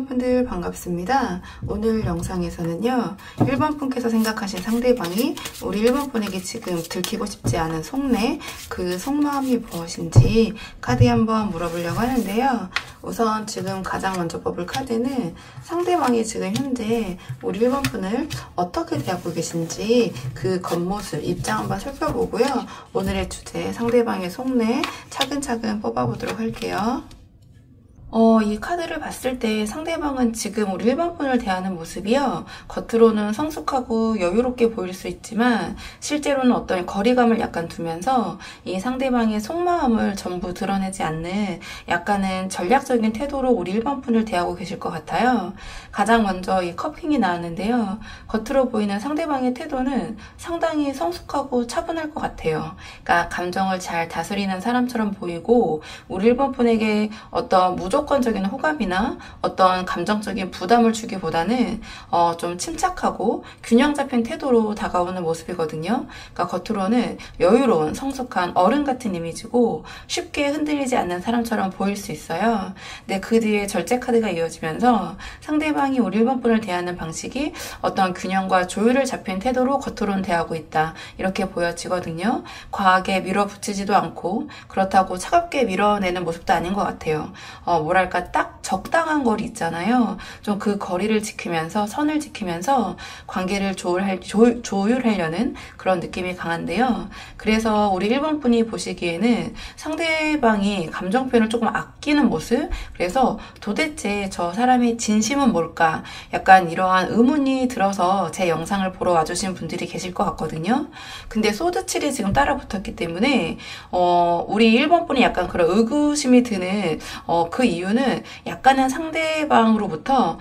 1번 분들 반갑습니다. 오늘 영상에서는요, 1번 분께서 생각하신 상대방이 우리 1번 분에게 지금 들키고 싶지 않은 속내, 그 속마음이 무엇인지 카드에 한번 물어보려고 하는데요. 우선 지금 가장 먼저 뽑을 카드는 상대방이 지금 현재 우리 1번 분을 어떻게 대하고 계신지 그 겉모습, 입장 한번 살펴보고요. 오늘의 주제, 상대방의 속내 차근차근 뽑아보도록 할게요. 이 카드를 봤을 때 상대방은 지금 우리 1번 분을 대하는 모습이요. 겉으로는 성숙하고 여유롭게 보일 수 있지만 실제로는 어떤 거리감을 약간 두면서 이 상대방의 속마음을 전부 드러내지 않는 약간은 전략적인 태도로 우리 1번 분을 대하고 계실 것 같아요. 가장 먼저 이 커핑이 나왔는데요. 겉으로 보이는 상대방의 태도는 상당히 성숙하고 차분할 것 같아요. 그러니까 감정을 잘 다스리는 사람처럼 보이고 우리 1번 분에게 어떤 무조건적인 호감이나 어떤 감정적인 부담을 주기보다는 좀 침착하고 균형 잡힌 태도로 다가오는 모습이거든요. 그러니까 겉으로는 여유로운 성숙한 어른 같은 이미지고 쉽게 흔들리지 않는 사람처럼 보일 수 있어요. 근데 그 뒤에 절제 카드가 이어지면서 상대방이 우리 1번 분을 대하는 방식이 어떤 균형과 조율을 잡힌 태도로 겉으로는 대하고 있다, 이렇게 보여지거든요. 과하게 밀어붙이지도 않고 그렇다고 차갑게 밀어내는 모습도 아닌 것 같아요. 뭐랄까 딱 적당한 거리 있잖아요. 좀 그 거리를 지키면서 선을 지키면서 관계를 조율하려는 그런 느낌이 강한데요. 그래서 우리 1번 분이 보시기에는 상대방이 감정 표현을 조금 아끼는 모습, 그래서 도대체 저 사람의 진심은 뭘까? 약간 이러한 의문이 들어서 제 영상을 보러 와주신 분들이 계실 것 같거든요. 근데 소드칠이 지금 따라 붙었기 때문에 우리 1번 분이 약간 그런 의구심이 드는 그 이유는 약간은 상대방으로부터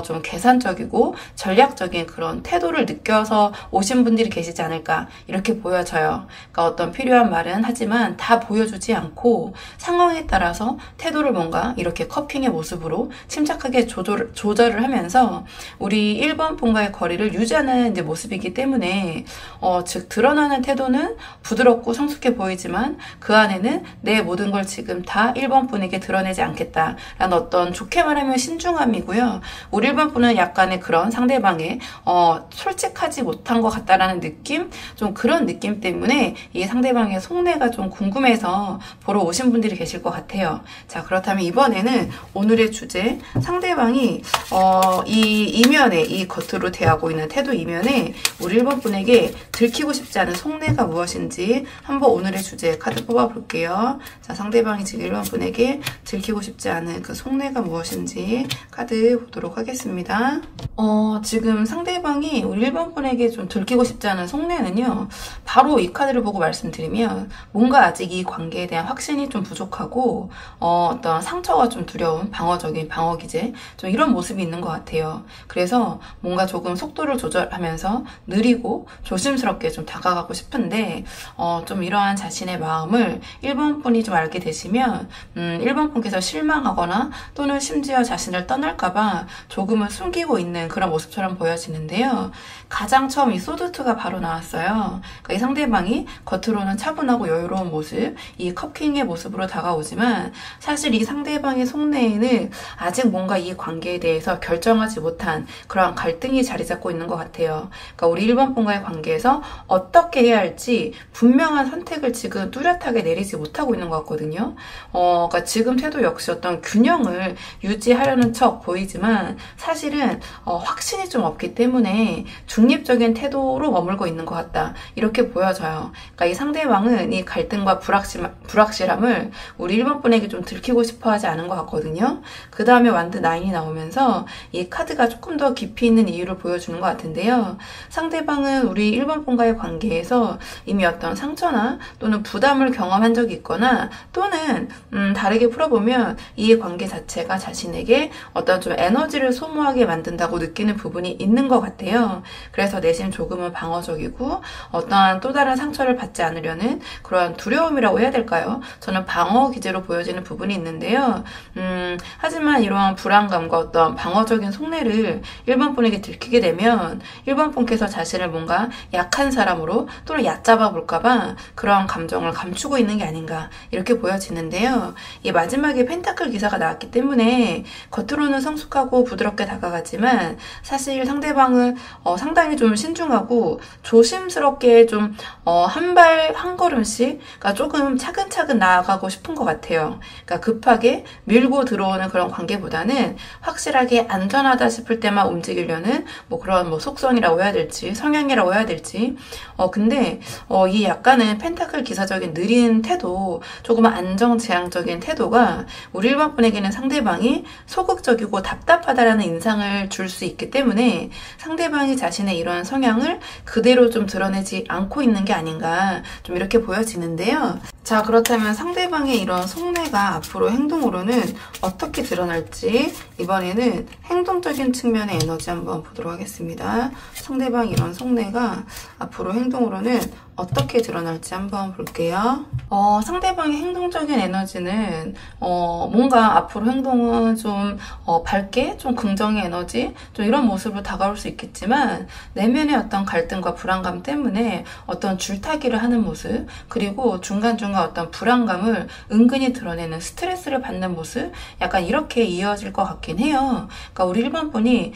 좀 계산적이고 전략적인 그런 태도를 느껴서 오신 분들이 계시지 않을까, 이렇게 보여져요. 그러니까 어떤 필요한 말은 하지만 다 보여주지 않고 상황에 따라서 태도를 뭔가 이렇게 커핑의 모습으로 침착하게 조절을 하면서 우리 1번 분과의 거리를 유지하는 이제 모습이기 때문에 즉 드러나는 태도는 부드럽고 성숙해 보이지만 그 안에는 내 모든 걸 지금 다 1번 분에게 드러내지 않겠다 라는 어떤, 좋게 말하면 신중함이고요. 우리 1번 분은 약간의 그런 상대방의 솔직하지 못한 것 같다라는 느낌, 좀 그런 느낌 때문에 이 상대방의 속내가 좀 궁금해서 보러 오신 분들이 계실 것 같아요. 자, 그렇다면 이번에는 오늘의 주제, 상대방이 이 이면에, 이 겉으로 대하고 있는 태도 이면에 우리 1번 분에게 들키고 싶지 않은 속내가 무엇인지 한번 오늘의 주제 카드 뽑아볼게요. 자, 상대방이 지금 1번 분에게 들키고 싶지 않은 그 속내가 무엇인지 카드 보도록 하겠습니다. 지금 상대방이 우리 1번 분에게 좀 들키고 싶지 않은 속내는요, 바로 이 카드를 보고 말씀드리면 뭔가 아직 이 관계에 대한 확신이 좀 부족하고 어떤 상처가 좀 두려운 방어적인 방어기제, 좀 이런 모습이 있는 것 같아요. 그래서 뭔가 조금 속도를 조절하면서 느리고 조심스럽게 좀 다가가고 싶은데 좀 이러한 자신의 마음을 1번 분이 좀 알게 되시면 1번 분께서 실망하거나 또는 심지어 자신을 떠날까봐 조금은 숨기고 있는 그런 모습처럼 보여지는데요. 가장 처음 이 소드2가 바로 나왔어요. 그러니까 이 상대방이 겉으로는 차분하고 여유로운 모습, 이 커킹의 모습으로 다가오지만 사실 이 상대방의 속내에는 아직 뭔가 이 관계에 대해서 결정하지 못한 그러한 갈등이 자리 잡고 있는 것 같아요. 그러니까 우리 1번 분과의 관계에서 어떻게 해야 할지 분명한 선택을 지금 뚜렷하게 내리지 못하고 있는 것 같거든요. 그러니까 지금 태도 역시 어떤 균형을 유지하려는 척 보이지만 사실은 확신이 좀 없기 때문에 중립적인 태도로 머물고 있는 것 같다, 이렇게 보여져요. 그러니까 이 상대방은 이 갈등과 불확실함을 우리 1번 분에게 좀 들키고 싶어 하지 않은 것 같거든요. 그 다음에 완드 9이 나오면서 이 카드가 조금 더 깊이 있는 이유를 보여주는 것 같은데요. 상대방은 우리 1번 분과의 관계에서 이미 어떤 상처나 또는 부담을 경험한 적이 있거나 또는 다르게 풀어보면 이 관계 자체가 자신에게 어떤 좀 에너지를 소모하게 만든다고 느끼는 부분이 있는 것 같아요. 그래서 내심 조금은 방어적이고 어떠한 또 다른 상처를 받지 않으려는 그런 두려움이라고 해야 될까요? 저는 방어 기제로 보여지는 부분이 있는데요. 하지만 이러한 불안감과 어떤 방어적인 속내를 1번 분에게 들키게 되면 1번 분께서 자신을 뭔가 약한 사람으로 또는 얕잡아 볼까봐 그러한 감정을 감추고 있는 게 아닌가, 이렇게 보여지는데요. 이 마지막에 펜타클 펜타클 기사가 나왔기 때문에 겉으로는 성숙하고 부드럽게 다가가지만 사실 상대방은 상당히 좀 신중하고 조심스럽게 좀 한 걸음씩 그러니까 조금 차근차근 나아가고 싶은 것 같아요. 그러니까 급하게 밀고 들어오는 그런 관계보다는 확실하게 안전하다 싶을 때만 움직이려는 뭐 그런 뭐 속성이라고 해야 될지 성향이라고 해야 될지 근데 이 약간은 펜타클 기사적인 느린 태도, 조금 안정지향적인 태도가 우리 1번 분에게는 상대방이 소극적이고 답답하다라는 인상을 줄 수 있기 때문에 상대방이 자신의 이런 성향을 그대로 좀 드러내지 않고 있는 게 아닌가 좀 이렇게 보여지는데요. 자, 그렇다면 상대방의 이런 속내가 앞으로 행동으로는 어떻게 드러날지 이번에는 행동적인 측면의 에너지 한번 보도록 하겠습니다. 상대방 이런 속내가 앞으로 행동으로는 어떻게 드러날지 한번 볼게요. 상대방의 행동적인 에너지는 뭔가 앞으로 행동은 좀 밝게, 좀 긍정의 에너지, 좀 이런 모습으로 다가올 수 있겠지만 내면의 어떤 갈등과 불안감 때문에 어떤 줄타기를 하는 모습, 그리고 중간중간 어떤 불안감을 은근히 드러내는 스트레스를 받는 모습, 약간 이렇게 이어질 것 같긴 해요. 그러니까 우리 1번 분이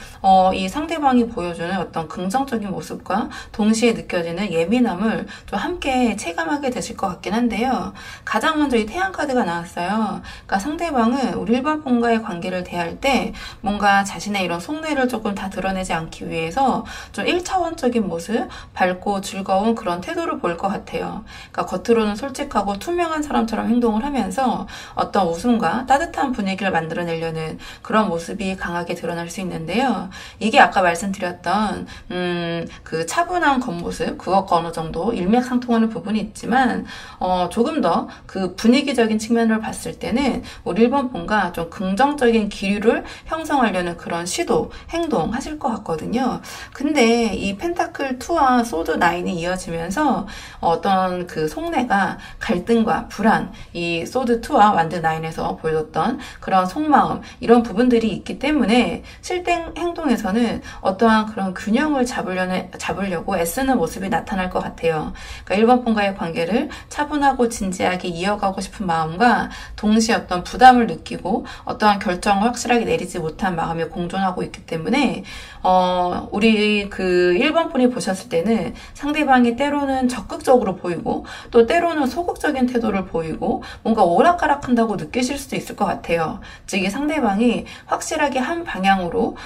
이 상대방이 보여주는 어떤 긍정적인 모습과 동시에 느껴지는 예민함을 좀 함께 체감하게 되실 것 같긴 한데요. 가장 먼저 이 태양 카드가 나왔어요. 그러니까 상대방은 우리 1번 분과의 관계를 대할 때 뭔가 자신의 이런 속내를 조금 다 드러내지 않기 위해서 좀 1차원적인 모습, 밝고 즐거운 그런 태도를 보일 것 같아요. 그러니까 겉으로는 솔직하고 투명한 사람처럼 행동을 하면서 어떤 웃음과 따뜻한 분위기를 만들어내려는 그런 모습이 강하게 드러날 수 있는데요. 이게 아까 말씀드렸던 그 차분한 겉모습, 그것과 어느 정도 일맥상통하는 부분이 있지만 조금 더 그 분위기적인 측면을 봤을 때는 우리 1번 분과 좀 긍정적인 기류를 형성하려는 그런 시도, 행동 하실 것 같거든요. 근데 이 펜타클 2와 소드 9이 이어지면서 어떤 그 속내가 갈등과 불안, 이 소드 2와 완드 9에서 보여줬던 그런 속마음, 이런 부분들이 있기 때문에 실행 행동에서는 어떠한 그런 균형을 잡으려고 애쓰는 모습이 나타날 것 같아요. 그러니까 1번 분과의 관계를 차분하고 진지하게 이어가고 싶은 마음과 동시에 어떤 부담을 느끼고 어떠한 결정을 확실하게 내리지 못한 마음이 공존하고 있기 때문에 우리 그 1번 분이 보셨을 때는 상대방이 때로는 적극적으로 보이고 또 때로는 소극적인 태도를 보이고 뭔가 오락가락한다고 느끼실 수도 있을 것 같아요. 즉 이 상대방이 확실하게 한 방향으로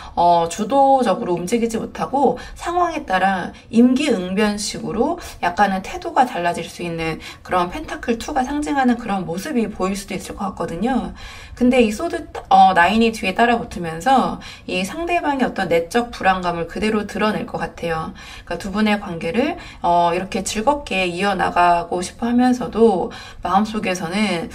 주도적으로 움직이지 못하고 상황에 따라 임기응변식으로 약간은 태도가 달라질 수 있는 그런 펜타클 2가 상징하는 그런 모습이 보일 수도 있을 것 같거든요. 근데 이 소드 9이 뒤에 따라 붙으면서 이 상대방의 어떤 내적 불안감을 그대로 드러낼 것 같아요. 그러니까 두 분의 관계를 이렇게 즐겁게 이어나가고 싶어 하면서도 마음속에서는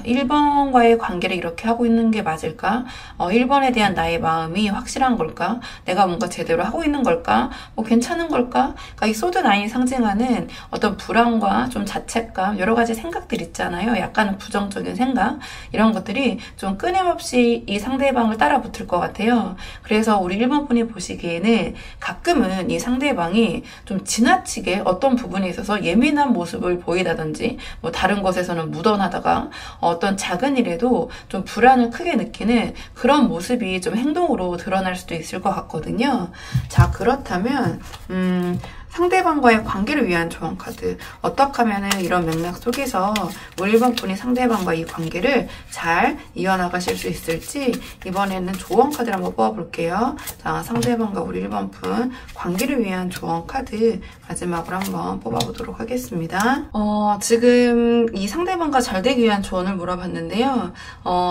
1번과의 관계를 이렇게 하고 있는 게 맞을까? 1번에 대한 나의 마음이 확실한 걸까? 내가 뭔가 제대로 하고 있는 걸까? 뭐 괜찮은 걸까? 그러니까 이 소드 9이 상징하는 어떤 불안과 좀 자책감, 여러 가지 생각들 있잖아요. 약간 부정적인 생각, 이런 것들이 좀 끊임없이 이 상대방을 따라 붙을 것 같아요. 그래서 우리 1번 분이 보시기에는 가끔은 이 상대방이 좀 지나치게 어떤 부분에 있어서 예민한 모습을 보이다든지 뭐 다른 것에서는 무던하다가 어떤 작은 일에도 좀 불안을 크게 느끼는 그런 모습이 좀 행동으로 드러날 수도 있을 것 같거든요. 자, 그렇다면 상대방과의 관계를 위한 조언 카드. 어떻게 하면 이런 맥락 속에서 우리 1번 분이 상대방과 이 관계를 잘 이어나가실 수 있을지 이번에는 조언 카드를 한번 뽑아볼게요. 자, 상대방과 우리 1번 분 관계를 위한 조언 카드 마지막으로 한번 뽑아보도록 하겠습니다. 지금 이 상대방과 잘 되기 위한 조언을 물어봤는데요.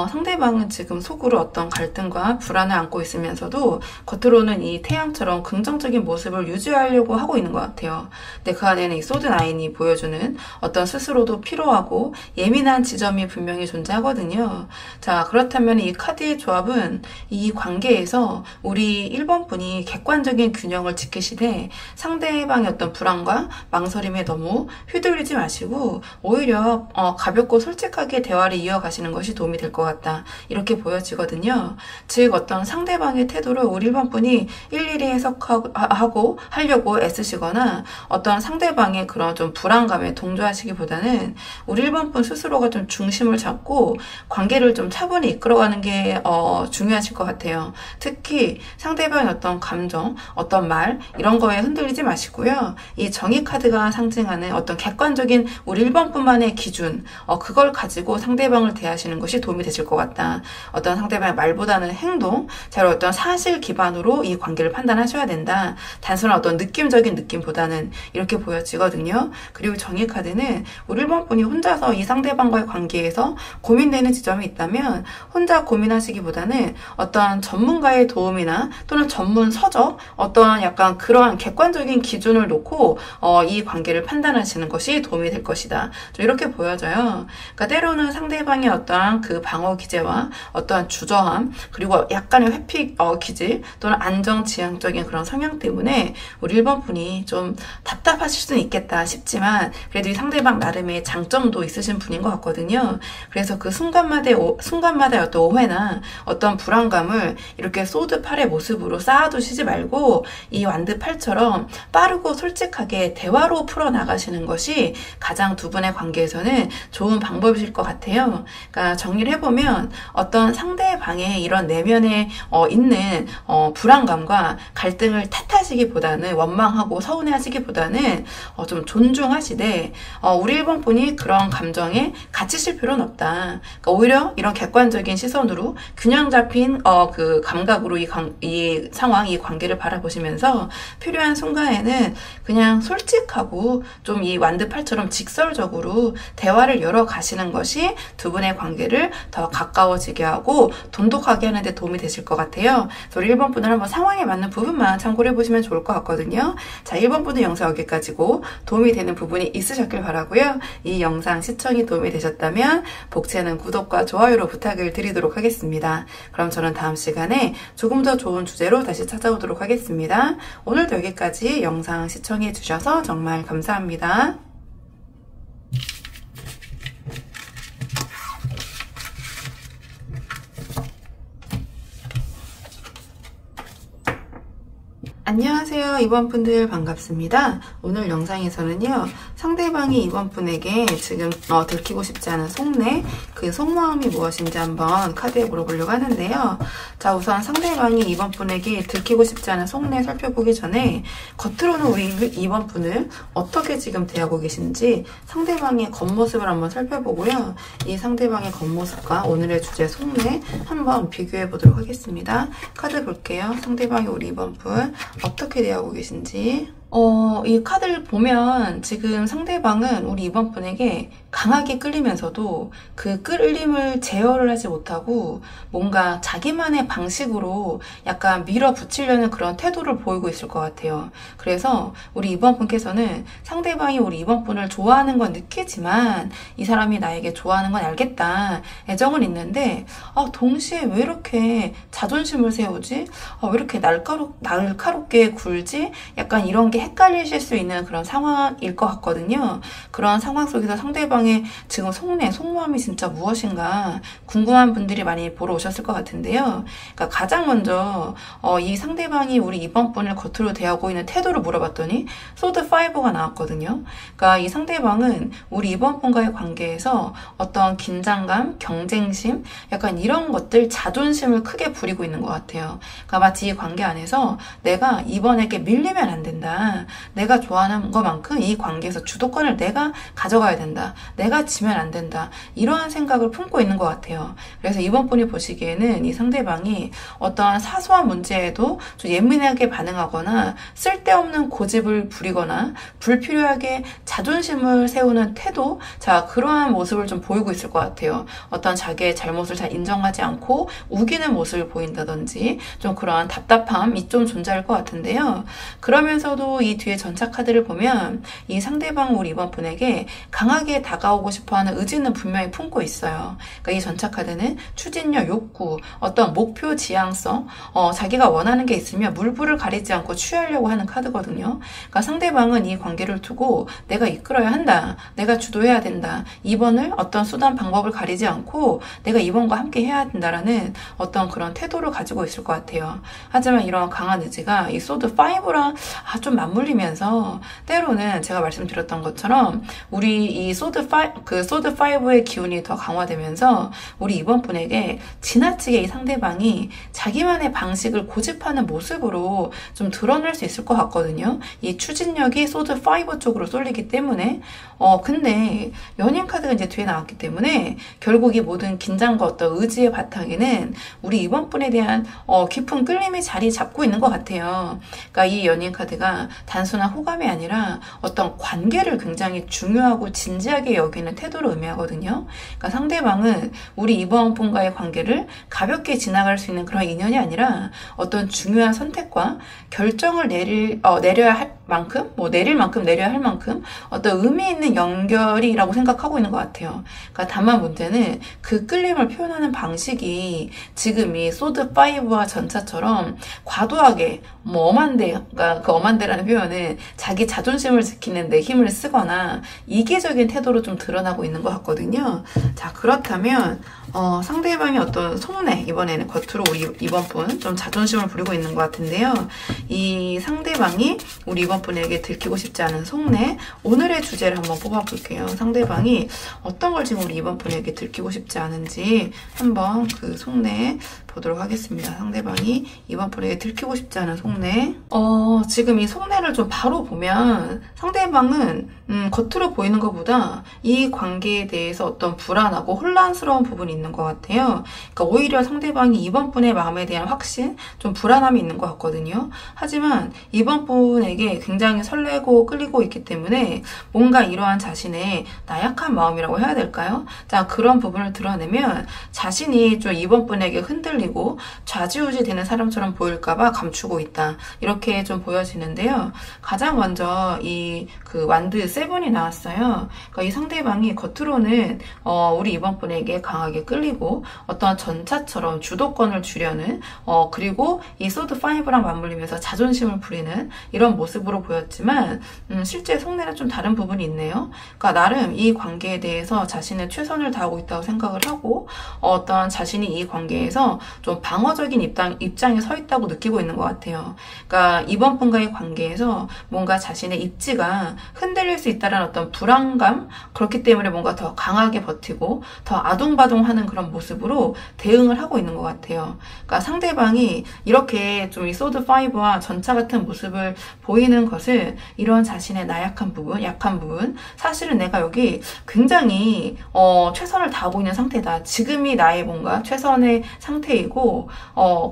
상대방은 지금 속으로 어떤 갈등과 불안을 안고 있으면서도 겉으로는 이 태양처럼 긍정적인 모습을 유지하려고 하고 있는 것 같아요. 근데 그 안에는 이 소드 9이 보여주는 어떤 스스로도 피로하고 예민한 지점이 분명히 존재하거든요. 자, 그렇다면 이 카드의 조합은 이 관계에서 우리 1번 분이 객관적인 균형을 지키시되 상대방의 어떤 불안과 망설임에 너무 휘둘리지 마시고 오히려 가볍고 솔직하게 대화를 이어가시는 것이 도움이 될 것 같다. 이렇게 보여지거든요. 즉 어떤 상대방의 태도를 우리 1번 분이 일일이 해석하고 하려고 애쓰시거나 느끼시거나 어떤 상대방의 그런 좀 불안감에 동조하시기보다는 우리 1번 분 스스로가 좀 중심을 잡고 관계를 좀 차분히 이끌어가는 게 중요하실 것 같아요. 특히 상대방의 어떤 감정, 어떤 말 이런 거에 흔들리지 마시고요. 이 정의 카드가 상징하는 어떤 객관적인 우리 1번 분만의 기준, 그걸 가지고 상대방을 대하시는 것이 도움이 되실 것 같다. 어떤 상대방의 말보다는 행동, 자, 어떤 사실 기반으로 이 관계를 판단하셔야 된다. 단순한 어떤 느낌적인 느낌보다는 이렇게 보여지거든요. 그리고 정의 카드는 우리 1번 분이 혼자서 이 상대방과의 관계에서 고민되는 지점이 있다면 혼자 고민하시기보다는 어떤 전문가의 도움이나 또는 전문 서적, 어떠한 약간 그러한 객관적인 기준을 놓고 이 관계를 판단하시는 것이 도움이 될 것이다. 좀 이렇게 보여져요. 그러니까 때로는 상대방의 어떠한 그 방어 기제와 어떠한 주저함, 그리고 약간의 회피 기질 또는 안정지향적인 그런 성향 때문에 우리 1번 분이 좀 답답하실 수는 있겠다 싶지만 그래도 이 상대방 나름의 장점도 있으신 분인 것 같거든요. 그래서 그 순간마다의 어떤 오해나 어떤 불안감을 이렇게 소드 8의 모습으로 쌓아두시지 말고 이 완드 8처럼 빠르고 솔직하게 대화로 풀어나가시는 것이 가장 두 분의 관계에서는 좋은 방법이실 것 같아요. 그러니까 정리를 해보면 어떤 상대방의 이런 내면에 있는 불안감과 갈등을 탓하시기보다는 원망하고 서운해하시기보다는 좀 존중하시되 우리 1번 분이 그런 감정에 갇히실 필요는 없다. 그러니까 오히려 이런 객관적인 시선으로 균형 잡힌 그 감각으로 이 상황, 이 관계를 바라보시면서 필요한 순간에는 그냥 솔직하고 좀 이 완드 8처럼 직설적으로 대화를 열어가시는 것이 두 분의 관계를 더 가까워지게 하고 돈독하게 하는 데 도움이 되실 것 같아요. 그래서 우리 1번 분은 한번 상황에 맞는 부분만 참고를 해보시면 좋을 것 같거든요. 자, 1번 분의 영상 여기까지고 도움이 되는 부분이 있으셨길 바라고요. 이 영상 시청이 도움이 되셨다면 복채는 구독과 좋아요로 부탁을 드리도록 하겠습니다. 그럼 저는 다음 시간에 조금 더 좋은 주제로 다시 찾아오도록 하겠습니다. 오늘도 여기까지 영상 시청해 주셔서 정말 감사합니다. 안녕하세요. 2번 분들 반갑습니다. 오늘 영상에서는요. 상대방이 2번 분에게 지금 들키고 싶지 않은 속내, 그 속마음이 무엇인지 한번 카드에 물어보려고 하는데요. 자, 우선 상대방이 2번 분에게 들키고 싶지 않은 속내 살펴보기 전에 겉으로는 우리 2번 분을 어떻게 지금 대하고 계신지 상대방의 겉모습을 한번 살펴보고요. 이 상대방의 겉모습과 오늘의 주제 속내 한번 비교해 보도록 하겠습니다. 카드 볼게요. 상대방이 우리 2번 분 어떻게 대하고 계신지. 이 카드를 보면 지금 상대방은 우리 2번 분에게 강하게 끌리면서도 그 끌림을 제어를 하지 못하고 뭔가 자기만의 방식으로 약간 밀어붙이려는 그런 태도를 보이고 있을 것 같아요. 그래서 우리 2번 분께서는 상대방이 우리 2번 분을 좋아하는 건 느끼지만 이 사람이 나에게 좋아하는 건 알겠다. 애정은 있는데 동시에 왜 이렇게 자존심을 세우지? 왜 이렇게 날카롭게 굴지? 약간 이런 게 헷갈리실 수 있는 그런 상황일 것 같거든요. 그런 상황 속에서 상대방의 지금 속마음이 진짜 무엇인가 궁금한 분들이 많이 보러 오셨을 것 같은데요. 그러니까 가장 먼저 이 상대방이 우리 2번 분을 겉으로 대하고 있는 태도를 물어봤더니 소드 5가 나왔거든요. 그러니까 이 상대방은 우리 2번 분과의 관계에서 어떤 긴장감, 경쟁심, 약간 이런 것들, 자존심을 크게 부리고 있는 것 같아요. 그러니까 마치 이 관계 안에서 내가 2번에게 밀리면 안 된다. 내가 좋아하는 것만큼 이 관계에서 주도권을 내가 가져가야 된다. 내가 지면 안 된다. 이러한 생각을 품고 있는 것 같아요. 그래서 2번 분이 보시기에는 이 상대방이 어떤 사소한 문제에도 좀 예민하게 반응하거나 쓸데없는 고집을 부리거나 불필요하게 자존심을 세우는 태도, 자, 그러한 모습을 좀 보이고 있을 것 같아요. 어떤 자기의 잘못을 잘 인정하지 않고 우기는 모습을 보인다든지 좀 그러한 답답함이 좀 존재할 것 같은데요. 그러면서도 이 뒤에 전차 카드를 보면 이 상대방 우리 2번 분에게 강하게 다가오고 싶어하는 의지는 분명히 품고 있어요. 그러니까 이 전차 카드는 추진력, 욕구, 어떤 목표 지향성, 자기가 원하는 게 있으면 물불을 가리지 않고 취하려고 하는 카드거든요. 그러니까 상대방은 이 관계를 두고 내가 이끌어야 한다. 내가 주도해야 된다. 2번을 어떤 수단, 방법을 가리지 않고 내가 2번과 함께 해야 된다라는 어떤 그런 태도를 가지고 있을 것 같아요. 하지만 이런 강한 의지가 이 소드 5랑 좀 맞물리면서 때로는 제가 말씀드렸던 것처럼 우리 이 소드 5의 기운이 더 강화되면서 우리 이번 분에게 지나치게 이 상대방이 자기만의 방식을 고집하는 모습으로 좀 드러날 수 있을 것 같거든요. 이 추진력이 소드 5 쪽으로 쏠리기 때문에 근데 연인 카드가 이제 뒤에 나왔기 때문에 결국 이 모든 긴장과 어떤 의지의 바탕에는 우리 이번 분에 대한 깊은 끌림이 자리 잡고 있는 것 같아요. 그러니까 이 연인 카드가 단순한 호감이 아니라 어떤 관계를 굉장히 중요하고 진지하게 여기는 태도를 의미하거든요. 그러니까 상대방은 우리 이번 분과의 관계를 가볍게 지나갈 수 있는 그런 인연이 아니라 어떤 중요한 선택과 결정을 내려야 할 만큼, 내릴 만큼 내려야 할 만큼 어떤 의미 있는 연결이라고 생각하고 있는 것 같아요. 그러니까 다만 문제는 그 끌림을 표현하는 방식이 지금 이 소드 5와 전차처럼 과도하게 그러니까 그 엄한데라는 표현은 자기 자존심을 지키는 데 힘을 쓰거나 이기적인 태도로 좀 드러나고 있는 것 같거든요. 자, 그렇다면 상대방의 어떤 속내, 이번에는 겉으로 우리 이번 분 좀 자존심을 부리고 있는 것 같은데요. 이 상대방이 우리 이번 분에게 들키고 싶지 않은 속내, 오늘의 주제를 한번 뽑아볼게요. 상대방이 어떤 걸 지금 우리 이번 분에게 들키고 싶지 않은지 한번 그 속내 보도록 하겠습니다. 상대방이 이번 분에게 들키고 싶지 않은 속내. 지금 이 속내를 좀 바로 보면 상대방은 겉으로 보이는 것보다 이 관계에 대해서 어떤 불안하고 혼란스러운 부분이 있는 것 같아요. 그러니까 오히려 상대방이 이번 분의 마음에 대한 확신, 좀 불안함이 있는 것 같거든요. 하지만 이번 분에게 굉장히 설레고 끌리고 있기 때문에 뭔가 이러한 자신의 나약한 마음이라고 해야 될까요? 자, 그런 부분을 드러내면 자신이 좀 이번 분에게 흔들리고 좌지우지 되는 사람처럼 보일까봐 감추고 있다. 이렇게 좀 보여지는데요. 가장 먼저 이 그 완드 세븐이 나왔어요. 그러니까 이 상대방이 겉으로는 우리 이번 분에게 강하게 끌리고 어떤 전차처럼 주도권을 주려는 그리고 이 소드 5랑 맞물리면서 자존심을 부리는 이런 모습으로 보였지만 실제 속내는 좀 다른 부분이 있네요. 그러니까 나름 이 관계에 대해서 자신의 최선을 다하고 있다고 생각을 하고 어떤 자신이 이 관계에서 좀 방어적인 입장에 서 있다고 느끼고 있는 것 같아요. 그러니까 이번 분과의 관계에서 뭔가 자신의 입지가 흔들릴 수 있다는 어떤 불안감, 그렇기 때문에 뭔가 더 강하게 버티고 더 아둥바둥하는 그런 모습으로 대응을 하고 있는 것 같아요. 그러니까 상대방이 이렇게 좀 이 소드 5와 전차 같은 모습을 보이는 것을 이런 자신의 나약한 부분, 약한 부분, 사실은 내가 여기 굉장히 최선을 다하고 있는 상태다. 지금이 나의 뭔가 최선의 상태이고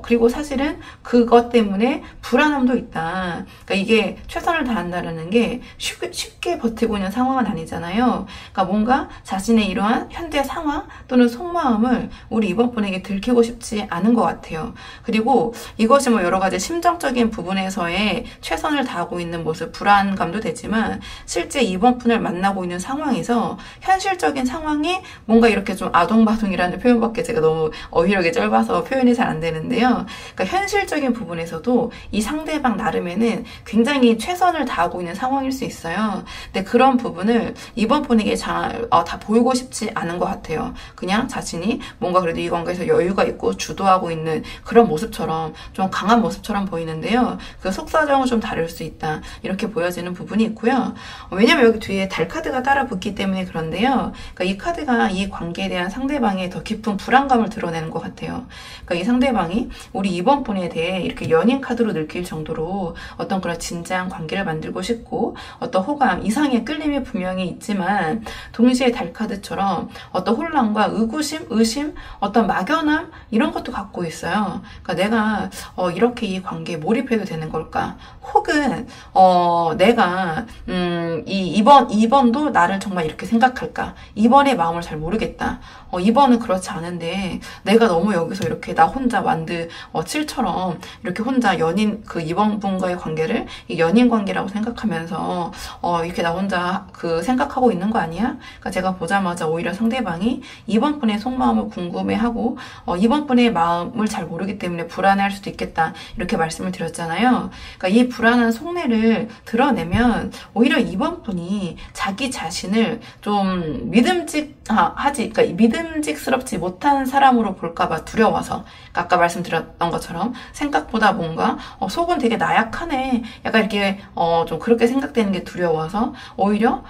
그리고 사실은 그것 때문에 불안함도 있다. 그러니까 이게 최선을 다한다는 게 쉽게 버티고 있는 상황은 아니잖아요. 그러니까 뭔가 자신의 이러한 현재 상황 또는 속마음을 우리 이번 분에게 들키고 싶지 않은 것 같아요. 그리고 이것이 여러 가지 심정적인 부분에서의 최선을 다하고 있는 모습, 불안감도 되지만 실제 이번 분을 만나고 있는 상황에서 현실적인 상황이 뭔가 이렇게 좀 아동바동이라는 표현밖에 제가 너무 어휘력이 짧아서 표현이 잘 안 되는데요. 그러니까 현실적인 부분에서도 이 상대방 나름에는 굉장히 최선을 다하고 있는 상황일 수 있어요. 근데 그런 부분을 이번 분에게 다 보이고 싶지 않은 것 같아요. 그냥 자신이 뭔가 그래도 이 관계에서 여유가 있고 주도하고 있는 그런 모습처럼 좀 강한 모습처럼 보이는데요. 그 속사정은 좀 다를 수 있다. 이렇게 보여지는 부분이 있고요. 왜냐면 여기 뒤에 달 카드가 따라 붙기 때문에 그런데요. 그러니까 이 카드가 이 관계에 대한 상대방의 더 깊은 불안감을 드러내는 것 같아요. 그러니까 이 상대방이 우리 이번 분에 대해 이렇게 연인 카드로 느낄 정도로 어떤 그런 진지한 관계를 만들고 싶고 어떤 호감, 이상의 끌림이 분명히 있지만 동시에 달 카드처럼 어떤 혼란과 의구심, 의심, 어떤 막연함 이런 것도 갖고 있어요. 그러니까 내가 이렇게 이 관계에 몰입해도 되는 걸까? 혹은 내가 이번도 나를 정말 이렇게 생각할까? 이번의 마음을 잘 모르겠다. 이번은 그렇지 않은데 내가 너무 여기서 이렇게 나 혼자 완드 7처럼 이렇게 혼자 이번 분과의 관계를 이 연인 관계라고 생각하면서 이렇게 나 혼자 생각하고 있는 거 아니야? 그러니까 제가 보자마자 오히려 상대방이 이번 분의 속마음을 궁금해하고 이번 분의 마음을 잘 모르기 때문에 불안해할 수도 있겠다. 이렇게 말씀을 드렸잖아요. 그러니까 이 불안한 속내를 드러내면 오히려 이번 분이 자기 자신을 좀 하지, 그러니까 믿음직스럽지 못한 사람으로 볼까봐 두려워서, 그러니까 아까 말씀드렸던 것처럼 생각보다 뭔가 속은 되게 나약하네, 약간 이렇게 좀 그렇게 생각되는 게 두려워서 오히려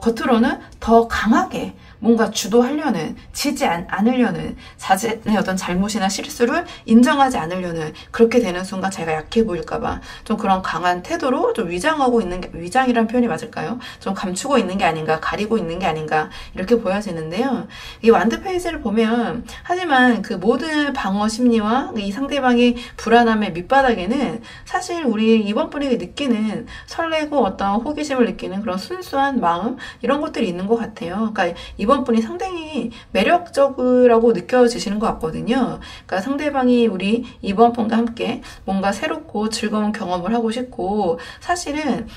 겉으로는 더 강하게 뭔가 주도하려는, 지지 않으려는, 자신의 어떤 잘못이나 실수를 인정하지 않으려는, 그렇게 되는 순간 자기가 약해 보일까봐 좀 그런 강한 태도로 좀 위장하고 있는 게, 위장이란 표현이 맞을까요? 좀 감추고 있는 게 아닌가, 가리고 있는 게 아닌가, 이렇게 보여지는데요. 이 완드 페이지를 보면, 하지만 그 모든 방어 심리와 이 상대방의 불안함의 밑바닥에는 사실 우리 이번 분에게 느끼는 설레고 어떤 호기심을 느끼는 그런 순수한 마음, 이런 것들이 있는 것 같아요. 그러니까 이번 분이 상당히 매력적이라고 느껴지시는 것 같거든요. 그러니까 상대방이 우리 이번 분과 함께 뭔가 새롭고 즐거운 경험을 하고 싶고, 사실은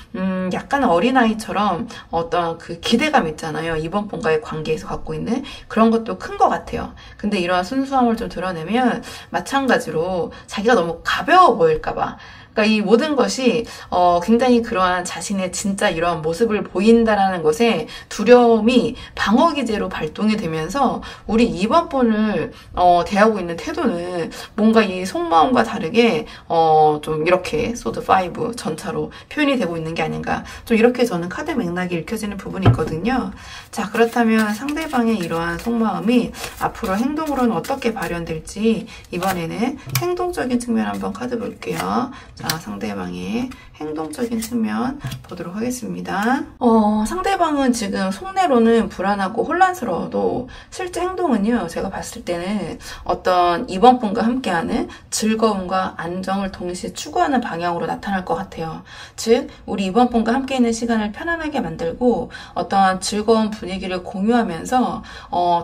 약간 어린아이처럼 어떤 그 기대감 있잖아요. 이번 분과의 관계에서 갖고 있는 그런 것도 큰 것 같아요. 근데 이러한 순수함을 좀 드러내면 마찬가지로 자기가 너무 가벼워 보일까봐, 그러니까 이 모든 것이 굉장히 그러한 자신의 진짜 이러한 모습을 보인다라는 것에 두려움이 방어 기제로 발동이 되면서 우리 2번분을 대하고 있는 태도는 뭔가 이 속마음과 다르게 좀 이렇게 소드 5 전차로 표현이 되고 있는 게 아닌가, 좀 이렇게 저는 카드 맥락이 읽혀지는 부분이 있거든요. 자, 그렇다면 상대방의 이러한 속마음이 앞으로 행동으로는 어떻게 발현될지, 이번에는 행동적인 측면 한번 카드 볼게요. 자, 상대방의 행동적인 측면 보도록 하겠습니다. 상대방은 지금 속내로는 불안하고 혼란스러워도 실제 행동은요, 제가 봤을 때는 어떤 이번 분과 함께하는 즐거움과 안정을 동시에 추구하는 방향으로 나타날 것 같아요. 즉, 우리 이번 분과 함께 있는 시간을 편안하게 만들고 어떠한 즐거운 분위기를 공유하면서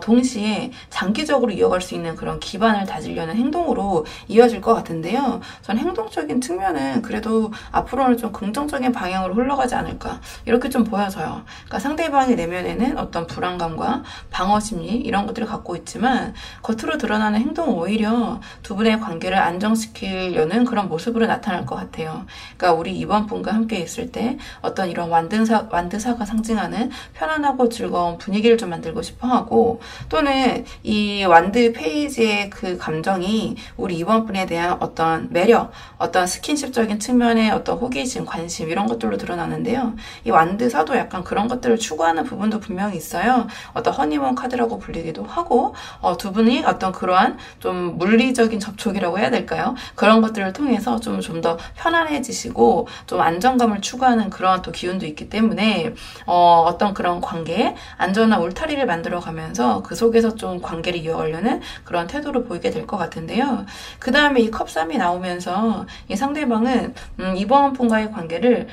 동시에 장기적으로 이어갈 수 있는 그런 기반을 다지려는 행동으로 이어질 것 같은데요. 전 행동적인 측면은 그래도 앞으로는 좀 긍정적인 방향으로 흘러가지 않을까, 이렇게 좀 보여져요. 그러니까 상대방의 내면에는 어떤 불안감과 방어심리, 이런 것들을 갖고 있지만 겉으로 드러나는 행동은 오히려 두 분의 관계를 안정시키려는 그런 모습으로 나타날 것 같아요. 그러니까 우리 이번 분과 함께 있을 때 어떤 이런 완드사가 상징하는 편안하고 즐거운 분위기를 좀 만들고 싶어 하고, 또는 이 완드 페이지의 그 감정이 우리 이번 분에 대한 어떤 매력, 어떤 스킨십적인 측면의 어떤 호기심, 관심, 이런 것들로 드러나는데요. 이 완드사도 약간 그런 것들을 추구하는 부분도 분명히 있어요. 어떤 허니문 카드라고 불리기도 하고, 두 분이 어떤 그러한 좀 물리적인 접촉이라고 해야 될까요? 그런 것들을 통해서 좀 더 편안해지시고 좀 안정감을 추구하는 그러한 또 기운도 있기 때문에 어떤 그런 관계에 안전한 울타리를 만들어가면서 그 속에서 좀 관계를 이어가려는 그런 태도를 보이게 될 것 같은데요. 그 다음에 이 컵3이 나오면서 이 상대방은 이번 분과의 관계를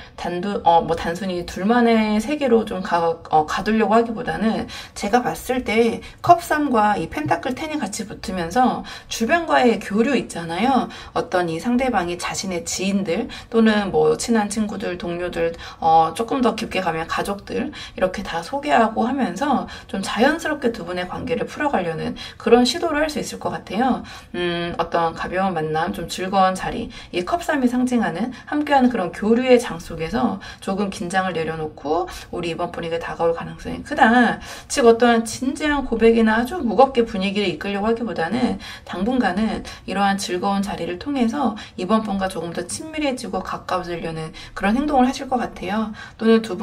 단순히 둘만의 세계로 좀 가두려고 하기보다는, 제가 봤을 때 컵3과 이 펜타클 10이 같이 붙으면서 주변과의 교류 있잖아요. 어떤 이 상대방이 자신의 지인들 또는 뭐 친한 친구들, 동료들, 조금 더 깊게 가면 가족들, 이렇게 다 소개하고 하면서 좀 자연스럽게 두 분의 관계를 풀어가려는 그런 시도를 할 수 있을 것 같아요. 어떤 가벼운 만남, 좀 즐거운 자리, 이 컵3이 상징하는 함께하는 그런 교류의 장 속에서 조금 긴장을 내려놓고 우리 이번 분에게 다가올 가능성이 크다. 즉, 어떠한 진지한 고백이나 아주 무겁게 분위기를 이끌려고 하기보다는 당분간은 이러한 즐거운 자리를 통해서 이번 분과 조금 더 친밀해지고 가까워지려는 그런 행동을 하실 것 같아요. 또는 두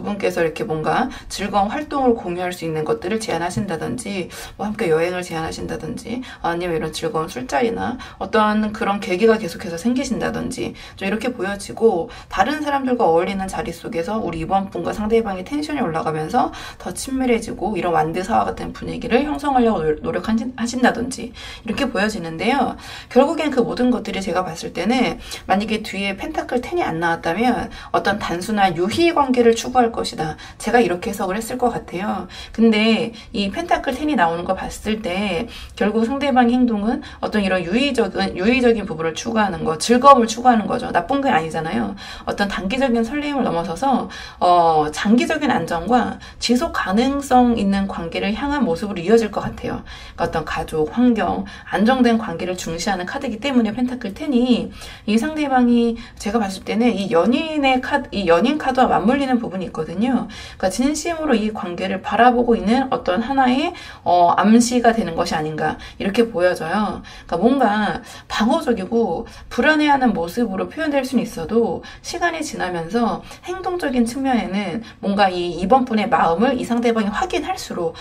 분께서 이렇게 뭔가 즐거운 활동을 공유할 수 있는 것들을 제안하신다든지, 뭐 함께 여행을 제안하신다든지, 아니면 이런 즐거운 술자리나 어떤 그런 계기가 계속해서 생기신다든지, 좀 이렇게 보여지고, 다른 사람들과 어울리는 자리 속에서 우리 이번 분과 상대방의 텐션이 올라가면서 더 친밀해지고 이런 완드사와 같은 분위기를 형성하려고 노력하신다든지, 이렇게 보여지는데요. 결국엔 그 모든 것들이 제가 봤을 때는 만약에 뒤에 펜타클 10이 안 나왔다면 어떤 단순한 유희 관계를 추구할 것이다, 제가 이렇게 해석을 했을 것 같아요. 근데 이 펜타클 10이 나오는 거 봤을 때 결국 상대방의 행동은 어떤 이런 유의적인 부분을 추구하는 거, 즐거움을 추구하는 거죠. 나쁜 게 아니잖아요. 어떤 단기적인 설렘을 넘어서서 장기적인 안정과 지속 가능성 있는 관계를 향한 모습으로 이어질 것 같아요. 그러니까 어떤 가족, 환경, 안정된 관계를 중시하는 카드이기 때문에 펜타클 10이 이 상대방이 제가 봤을 때는 이 연인 카드와 맞물리는 부분이 있거든요. 그러니까 진심으로 이 관계를 바라보고 있는 어떤 하나의 암시가 되는 것이 아닌가 이렇게 보여져요. 그러니까 뭔가 방어적이고 불안해하는 모습으로 표현될 수는 있어도 시간이 지나면서 행동적인 측면에는 뭔가 이번 분의 마음을 이 상대방이 확인할수록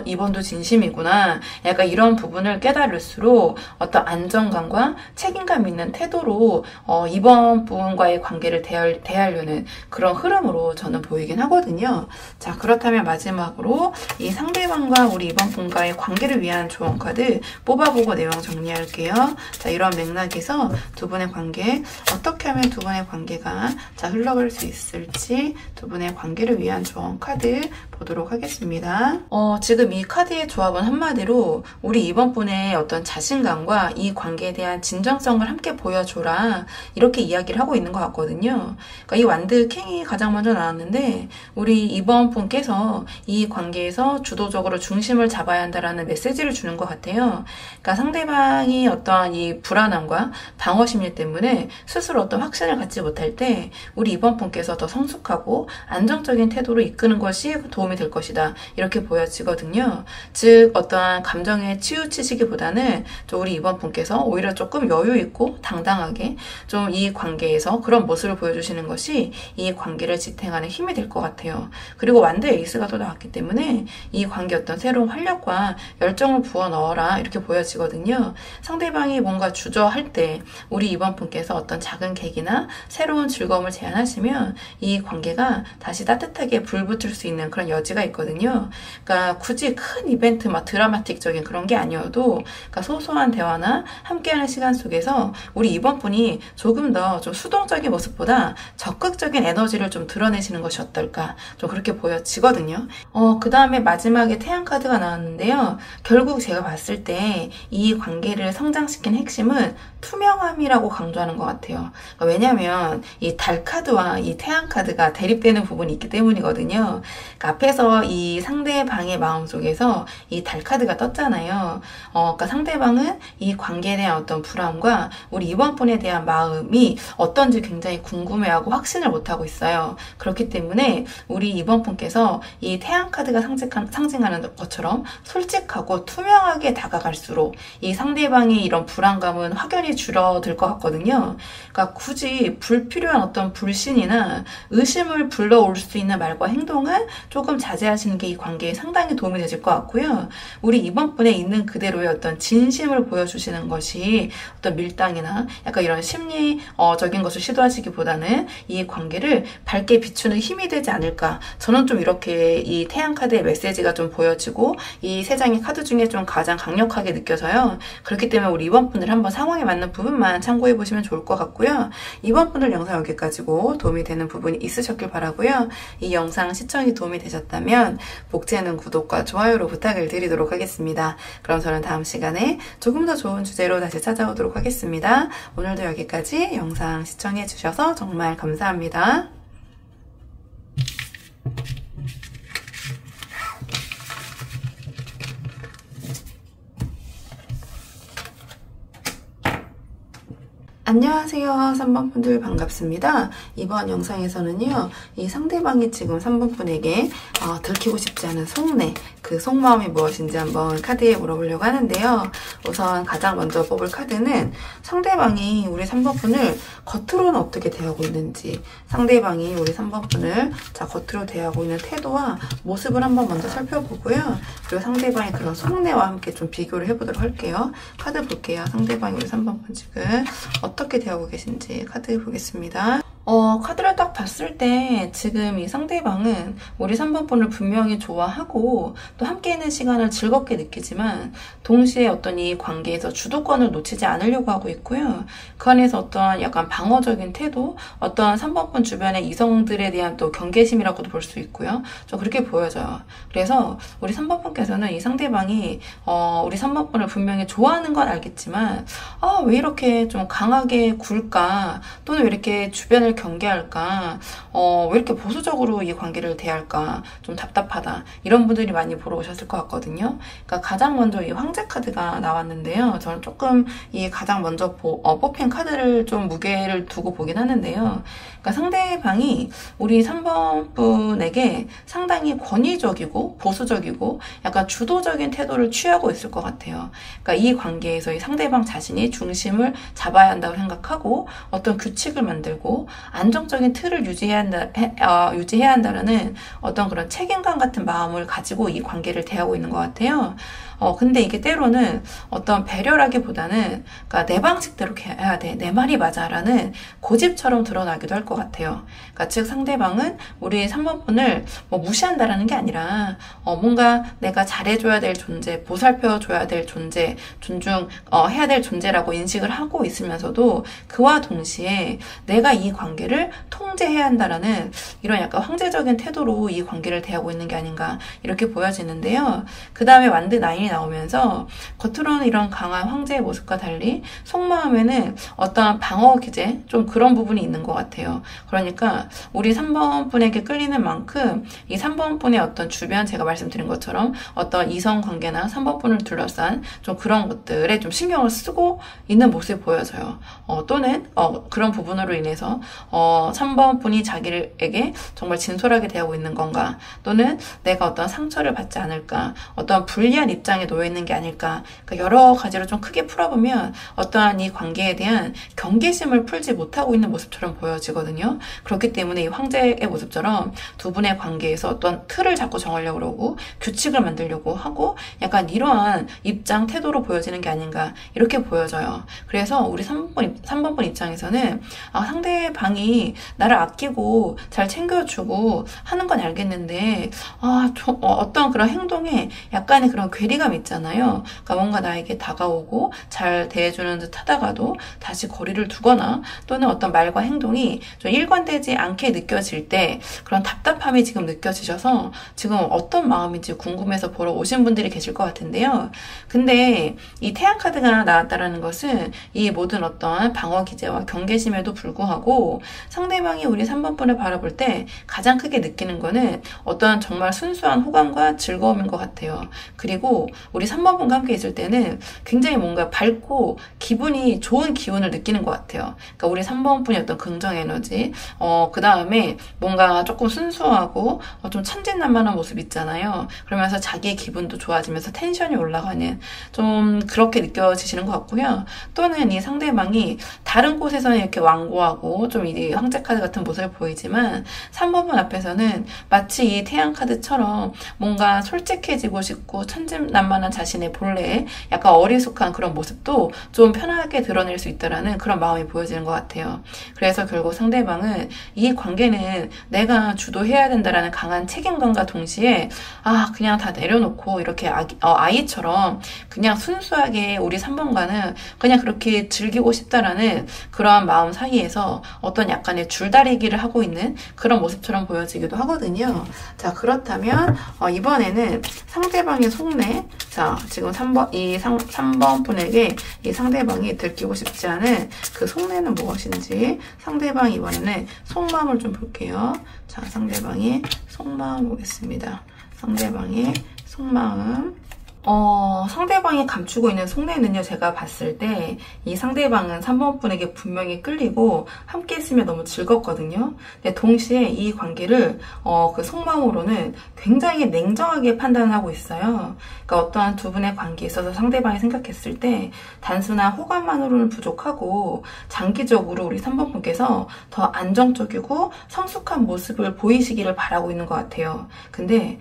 이번도 진심이구나 약간 이런 부분을 깨달을수록 어떤 안정감과 책임감 있는 태도로 이번 분과의 관계를 대하려는 그런 흐름으로 저는 보이긴 하거든요. 자, 그렇다면 마지막으로 이 상대방과 우리 이번 분과의 관계를 위한 조언 카드 뽑아보고 내용 정리할게요. 자, 이런 맥락에서 두 분의 관계, 어떻게 하면 두 분의 관계가 흘러갈 수 있을지 두 분의 관계를 위한 조언 카드 보도록 하겠습니다. 지금 이 카드의 조합은 한마디로 우리 이번 분의 어떤 자신감과 이 관계에 대한 진정성을 함께 보여줘라 이렇게 이야기를 하고 있는 것 같거든요. 그러니까 이 완드 킹이 가장 먼저 나왔는데 우리 이번 분께서 이 관계에서 주도적으로 중심을 잡아야 한다라는 메시지를 주는 것 같아요. 그러니까 상대방이 어떠한 이 불안함과 방어 심리 때문에 스스로 어떤 확신을 갖지 못할 때 우리 이번 분께서 더 성숙하고 안정적인 태도로 이끄는 것이 도움이 될 것이다 이렇게 보여지거든요. 즉 어떠한 감정에 치우치시기보다는 우리 이번 분께서 오히려 조금 여유 있고 당당하게 좀 이 관계에서 그런 모습을 보여주시는 것이 이 관계를 지탱하는 힘이 될 것 같아요. 그리고 완드 에이스가 또 나왔기 때문에 이 관계 어떤 새로운 활력과 열정을 부어 넣어라 이렇게 보여지거든요. 상대방이 뭔가 주저할 때 우리 이번 분께서 어떤 작은 계기나 새로운 즐거움을 제안하시면 이 관계가 다시 따뜻하게 불붙을 수 있는 그런 여지가 있거든요. 그러니까 굳이 큰 이벤트 막 드라마틱적인 그런 게 아니어도 그러니까 소소한 대화나 함께하는 시간 속에서 우리 이번 분이 조금 더 좀 수동적인 모습보다 적극적인 에너지를 좀 드러내시는 것이 어떨까 좀 그렇게 보여지거든요. 그 다음에 마지막에 태양 카드가 나왔는데요. 결국 제가 봤을 때 이 관계를 성장시킨 핵심은 투명함이라고 강조하는 것 같아요. 그러니까 왜냐하면 이 달 카드와 이 태양 카드가 대립되는 부분이 있기 때문이거든요. 그러니까 앞에서 이 상대방의 마음속에서 이 달 카드가 떴잖아요. 그러니까 상대방은 이 관계에 대한 어떤 불안과 우리 이번 분에 대한 마음이 어떤지 굉장히 궁금해하고 확신을 못하고 있어요. 그렇기 때문에 우리 이번 분께서 이 태양 카드가 상징하는 것처럼 솔직하고 투명하게 다가갈수록 이 상대방의 이런 불안감은 확연히 줄어들 것 같거든요. 그러니까 굳이 불필요한 어떤 불신이나 의심을 불러올 수 있는 말과 행동은 조금 자제하시는 게 이 관계에 상당히 도움이 되실 것 같고요. 우리 이번 분에 있는 그대로의 어떤 진심을 보여주시는 것이 어떤 밀당이나 약간 이런 심리적인 것을 시도하시기보다는 이 관계를 밝게 비추는 힘이 되지 않을까. 저는 좀 이렇게 이 태양 카드의 메시지가 좀 보여지고 이 세 장의 카드 중에 좀 가장 강력하게 느껴져요. 그렇기 때문에 우리 이번 분들 한번 상황에 맞는 부분만 참고해 보시면 좋을 것 같고요. 이번 분들 영상 여기까지고 도움이 되는 부분이 있으셨길 바라고요. 이 영상 시청이 도움이 되셨다면 복제는 구독과 좋아요로 부탁을 드리도록 하겠습니다. 그럼 저는 다음 시간에 조금 더 좋은 주제로 다시 찾아오도록 하겠습니다. 오늘도 여기까지 영상 시청해 주셔서 정말 감사합니다. 안녕하세요. 3번 분들 반갑습니다. 이번 영상에서는요. 이 상대방이 지금 3번 분에게 들키고 싶지 않은 속내, 그 속마음이 무엇인지 한번 카드에 물어보려고 하는데요. 우선 가장 먼저 뽑을 카드는 상대방이 우리 3번 분을 겉으로는 어떻게 대하고 있는지, 상대방이 우리 3번 분을 겉으로 대하고 있는 태도와 모습을 한번 먼저 살펴보고요. 그리고 상대방의 그런 속내와 함께 좀 비교를 해보도록 할게요. 카드 볼게요. 상대방이 우리 3번 분 지금 어떻게 대하고 계신지 카드 보겠습니다. 카드를 딱 딱 봤을 때 지금 이 상대방은 우리 3번 분을 분명히 좋아하고 또 함께 있는 시간을 즐겁게 느끼지만 동시에 어떤 이 관계에서 주도권을 놓치지 않으려고 하고 있고요. 그 안에서 어떤 약간 방어적인 태도, 어떤 3번 분 주변의 이성들에 대한 또 경계심이라고도 볼 수 있고요. 좀 그렇게 보여져요. 그래서 우리 3번 분께서는 이 상대방이 우리 3번 분을 분명히 좋아하는 건 알겠지만 왜 이렇게 좀 강하게 굴까? 또는 왜 이렇게 주변을 경계할까? 왜 이렇게 보수적으로 이 관계를 대할까? 좀 답답하다. 이런 분들이 많이 보러 오셨을 것 같거든요. 그러니까 가장 먼저 이 황제 카드가 나왔는데요. 저는 조금 이 가장 먼저 뽑힌 카드를 좀 무게를 두고 보긴 하는데요. 그러니까 상대방이 우리 3번 분에게 상당히 권위적이고 보수적이고 약간 주도적인 태도를 취하고 있을 것 같아요. 그러니까 이 관계에서 이 상대방 자신이 중심을 잡아야 한다고 생각하고 어떤 규칙을 만들고 안정적인 틀을 유지해야 한다는 어떤 그런 책임감 같은 마음을 가지고 이 관계를 대하고 있는 것 같아요. 근데 이게 때로는 어떤 배려라기보다는 그러니까 내 방식대로 해야 돼. 내 말이 맞아. 라는 고집처럼 드러나기도 할 것 같아요. 그러니까 즉 상대방은 우리 3번 분을 뭐 무시한다라는 게 아니라 뭔가 내가 잘해줘야 될 존재, 보살펴줘야 될 존재, 해야 될 존재라고 인식을 하고 있으면서도 그와 동시에 내가 이 관계를 통제해야 한다라는 이런 약간 황제적인 태도로 이 관계를 대하고 있는 게 아닌가 이렇게 보여지는데요. 그 다음에 완드 나인이 나오면서 겉으로는 이런 강한 황제의 모습과 달리 속마음에는 어떠한 방어 기제 좀 그런 부분이 있는 것 같아요. 그러니까 우리 3번 분에게 끌리는 만큼 이 3번 분의 어떤 주변 제가 말씀드린 것처럼 어떤 이성 관계나 3번 분을 둘러싼 좀 그런 것들에 좀 신경을 쓰고 있는 모습이 보여져요. 또는 그런 부분으로 인해서 3번 분이 자기에게 정말 진솔하게 대하고 있는 건가 또는 내가 어떤 상처를 받지 않을까 어떤 불리한 입장에 놓여 있는 게 아닐까 그러니까 여러 가지로 좀 크게 풀어보면 어떠한 이 관계에 대한 경계심을 풀지 못하고 있는 모습처럼 보여지거든요. 그렇기 때문에 이 황제의 모습처럼 두 분의 관계에서 어떤 틀을 자꾸 정하려고 그러고 규칙을 만들려고 하고 약간 이러한 입장 태도로 보여지는 게 아닌가 이렇게 보여져요. 그래서 우리 3번 분 입장에서는 상대방이 나를 아끼고 잘 챙겨주고 하는 건 알겠는데 어떤 그런 행동에 약간의 그런 괴리감 있잖아요. 그러니까 뭔가 나에게 다가오고 잘 대해주는 듯 하다가도 다시 거리를 두거나 또는 어떤 말과 행동이 좀 일관되지 않게 느껴질 때 그런 답답함이 지금 느껴지셔서 지금 어떤 마음인지 궁금해서 보러 오신 분들이 계실 것 같은데요. 근데 이 태양 카드가 나왔다라는 것은 이 모든 어떤 방어 기제와 경계심에도 불구하고 상대방이 우리 3번 분을 바라볼 때 가장 크게 느끼는 거는 어떤 정말 순수한 호감과 즐거움인 것 같아요. 그리고 우리 3번 분과 함께 있을 때는 굉장히 뭔가 밝고 기분이 좋은 기운을 느끼는 것 같아요. 그러니까 우리 3번 분이 어떤 긍정 에너지, 그 다음에 뭔가 조금 순수하고 좀 천진난만한 모습 있잖아요. 그러면서 자기의 기분도 좋아지면서 텐션이 올라가는 좀 그렇게 느껴지시는 것 같고요. 또는 이 상대방이 다른 곳에서는 이렇게 완고하고 좀 이 황제 카드 같은 모습을 보이지만 3번 분 앞에서는 마치 이 태양 카드처럼 뭔가 솔직해지고 싶고 천진난만한 자신의 본래 약간 어리숙한 그런 모습도 좀 편하게 드러낼 수 있다라는 그런 마음이 보여지는 것 같아요. 그래서 결국 상대방은 이 관계는 내가 주도해야 된다라는 강한 책임감과 동시에 그냥 다 내려놓고 이렇게 아이처럼 그냥 순수하게 우리 3번과는 그냥 그렇게 즐기고 싶다라는 그러한 마음 사이에서 어떤 약간의 줄다리기를 하고 있는 그런 모습처럼 보여지기도 하거든요. 자, 그렇다면 이번에는 상대방의 속내, 자, 지금 3번 분에게 이 상대방이 들키고 싶지 않은 그 속내는 무엇인지 상대방 이번에는 속마음을 좀 볼게요. 자, 상대방의 속마음 보겠습니다. 상대방의 속마음. 상대방이 감추고 있는 속내는요, 제가 봤을 때 이 상대방은 3번 분에게 분명히 끌리고 함께 있으면 너무 즐겁거든요. 근데 동시에 이 관계를 그 속마음으로는 굉장히 냉정하게 판단하고 있어요. 그러니까 어떠한 두 분의 관계에 있어서 상대방이 생각했을 때 단순한 호감만으로는 부족하고 장기적으로 우리 3번 분께서 더 안정적이고 성숙한 모습을 보이시기를 바라고 있는 것 같아요. 근데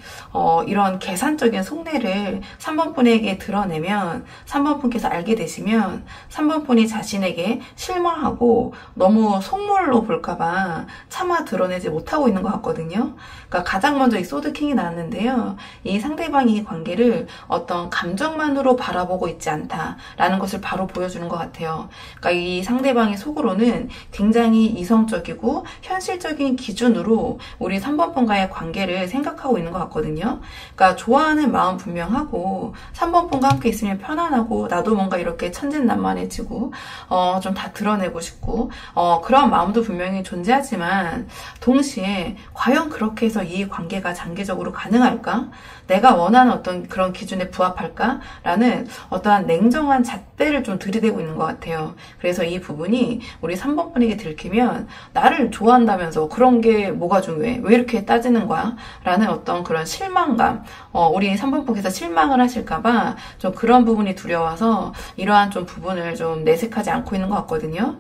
이런 계산적인 속내를 3번 분에게 드러내면 3번 분께서 알게 되시면 3번 분이 자신에게 실망하고 너무 속물로 볼까봐 차마 드러내지 못하고 있는 것 같거든요. 그러니까 가장 먼저 이 소드킹이 나왔는데요. 이 상대방이 이 관계를 어떤 감정만으로 바라보고 있지 않다라는 것을 바로 보여주는 것 같아요. 그러니까 이 상대방이 속으로는 굉장히 이성적이고 현실적인 기준으로 우리 3번 분과의 관계를 생각하고 있는 것 같거든요. 그러니까 좋아하는 마음 분명하고 3번 분과 함께 있으면 편안하고 나도 뭔가 이렇게 천진난만해지고 좀 다 드러내고 싶고 그런 마음도 분명히 존재하지만 동시에 과연 그렇게 해서 이 관계가 장기적으로 가능할까? 내가 원하는 어떤 그런 기준에 부합할까? 라는 어떠한 냉정한 잣대를 좀 들이대고 있는 것 같아요. 그래서 이 부분이 우리 3번 분에게 들키면 나를 좋아한다면서 그런 게 뭐가 중요해? 왜 이렇게 따지는 거야? 라는 어떤 그런 실망감, 우리 3번 분께서 실망을 하실까봐 좀 그런 부분이 두려워서 이러한 좀 부분을 좀 내색하지 않고 있는 것 같거든요.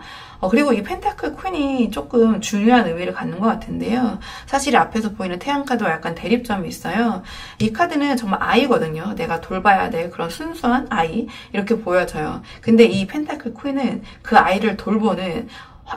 그리고 이 펜타클 퀸이 조금 중요한 의미를 갖는 것 같은데요. 사실 앞에서 보이는 태양 카드와 약간 대립점이 있어요. 이 카드는 정말 아이거든요. 내가 돌봐야 될 그런 순수한 아이 이렇게 보여져요. 근데 이 펜타클 퀸은 그 아이를 돌보는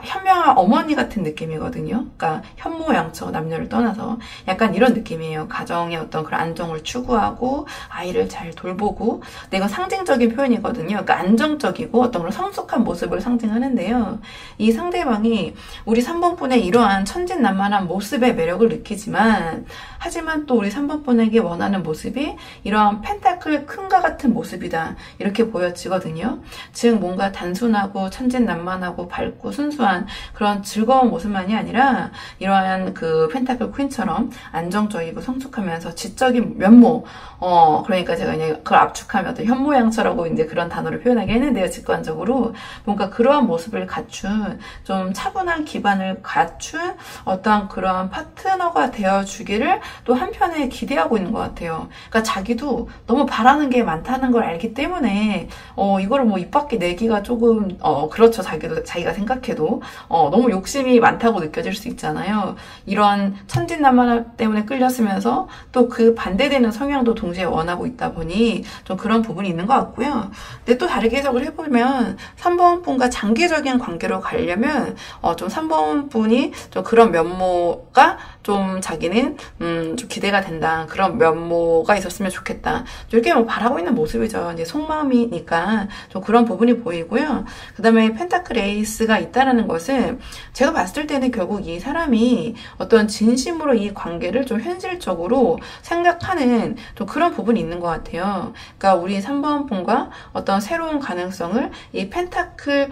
현명한 어머니 같은 느낌이거든요. 그러니까 현모양처 남녀를 떠나서 약간 이런 느낌이에요. 가정의 어떤 그런 안정을 추구하고 아이를 잘 돌보고 내가 상징적인 표현이거든요. 그러니까 안정적이고 어떤 그런 성숙한 모습을 상징하는데요. 이 상대방이 우리 3번 분의 이러한 천진난만한 모습의 매력을 느끼지만 하지만 또 우리 3번 분에게 원하는 모습이 이러한 펜타클 큰과 같은 모습이다. 이렇게 보여지거든요. 즉 뭔가 단순하고 천진난만하고 밝고 순수한 그런 즐거운 모습만이 아니라 이러한 그 펜타클 퀸처럼 안정적이고 성숙하면서 지적인 면모, 그러니까 제가 그냥 그걸 압축하면 어떤 현모양처라고 이제 그런 단어를 표현하게 했는데요. 직관적으로 뭔가 그러한 모습을 갖춘 좀 차분한 기반을 갖춘 어떠한 그러한 파트너가 되어주기를 또 한편에 기대하고 있는 것 같아요. 그러니까 자기도 너무 바라는 게 많다는 걸 알기 때문에 이거를 뭐 입 밖에 내기가 조금 그렇죠. 자기가 생각해도 너무 욕심이 많다고 느껴질 수 있잖아요. 이런 천진난만 때문에 끌렸으면서 또 그 반대되는 성향도 동시에 원하고 있다 보니 좀 그런 부분이 있는 것 같고요. 근데 또 다르게 해석을 해보면 3번 분과 장기적인 관계로 가려면 좀 3번 분이 좀 그런 면모가 좀 자기는 좀 기대가 된다. 그런 면모가 있었으면 좋겠다. 이렇게 뭐 바라고 있는 모습이죠. 이제 속마음이니까 좀 그런 부분이 보이고요. 그 다음에 펜타클 에이스가 있다라는 것은 제가 봤을 때는 결국 이 사람이 어떤 진심으로 이 관계를 좀 현실적으로 생각하는 좀 그런 부분이 있는 것 같아요. 그러니까 우리 3번 분과 어떤 새로운 가능성을 이 펜타클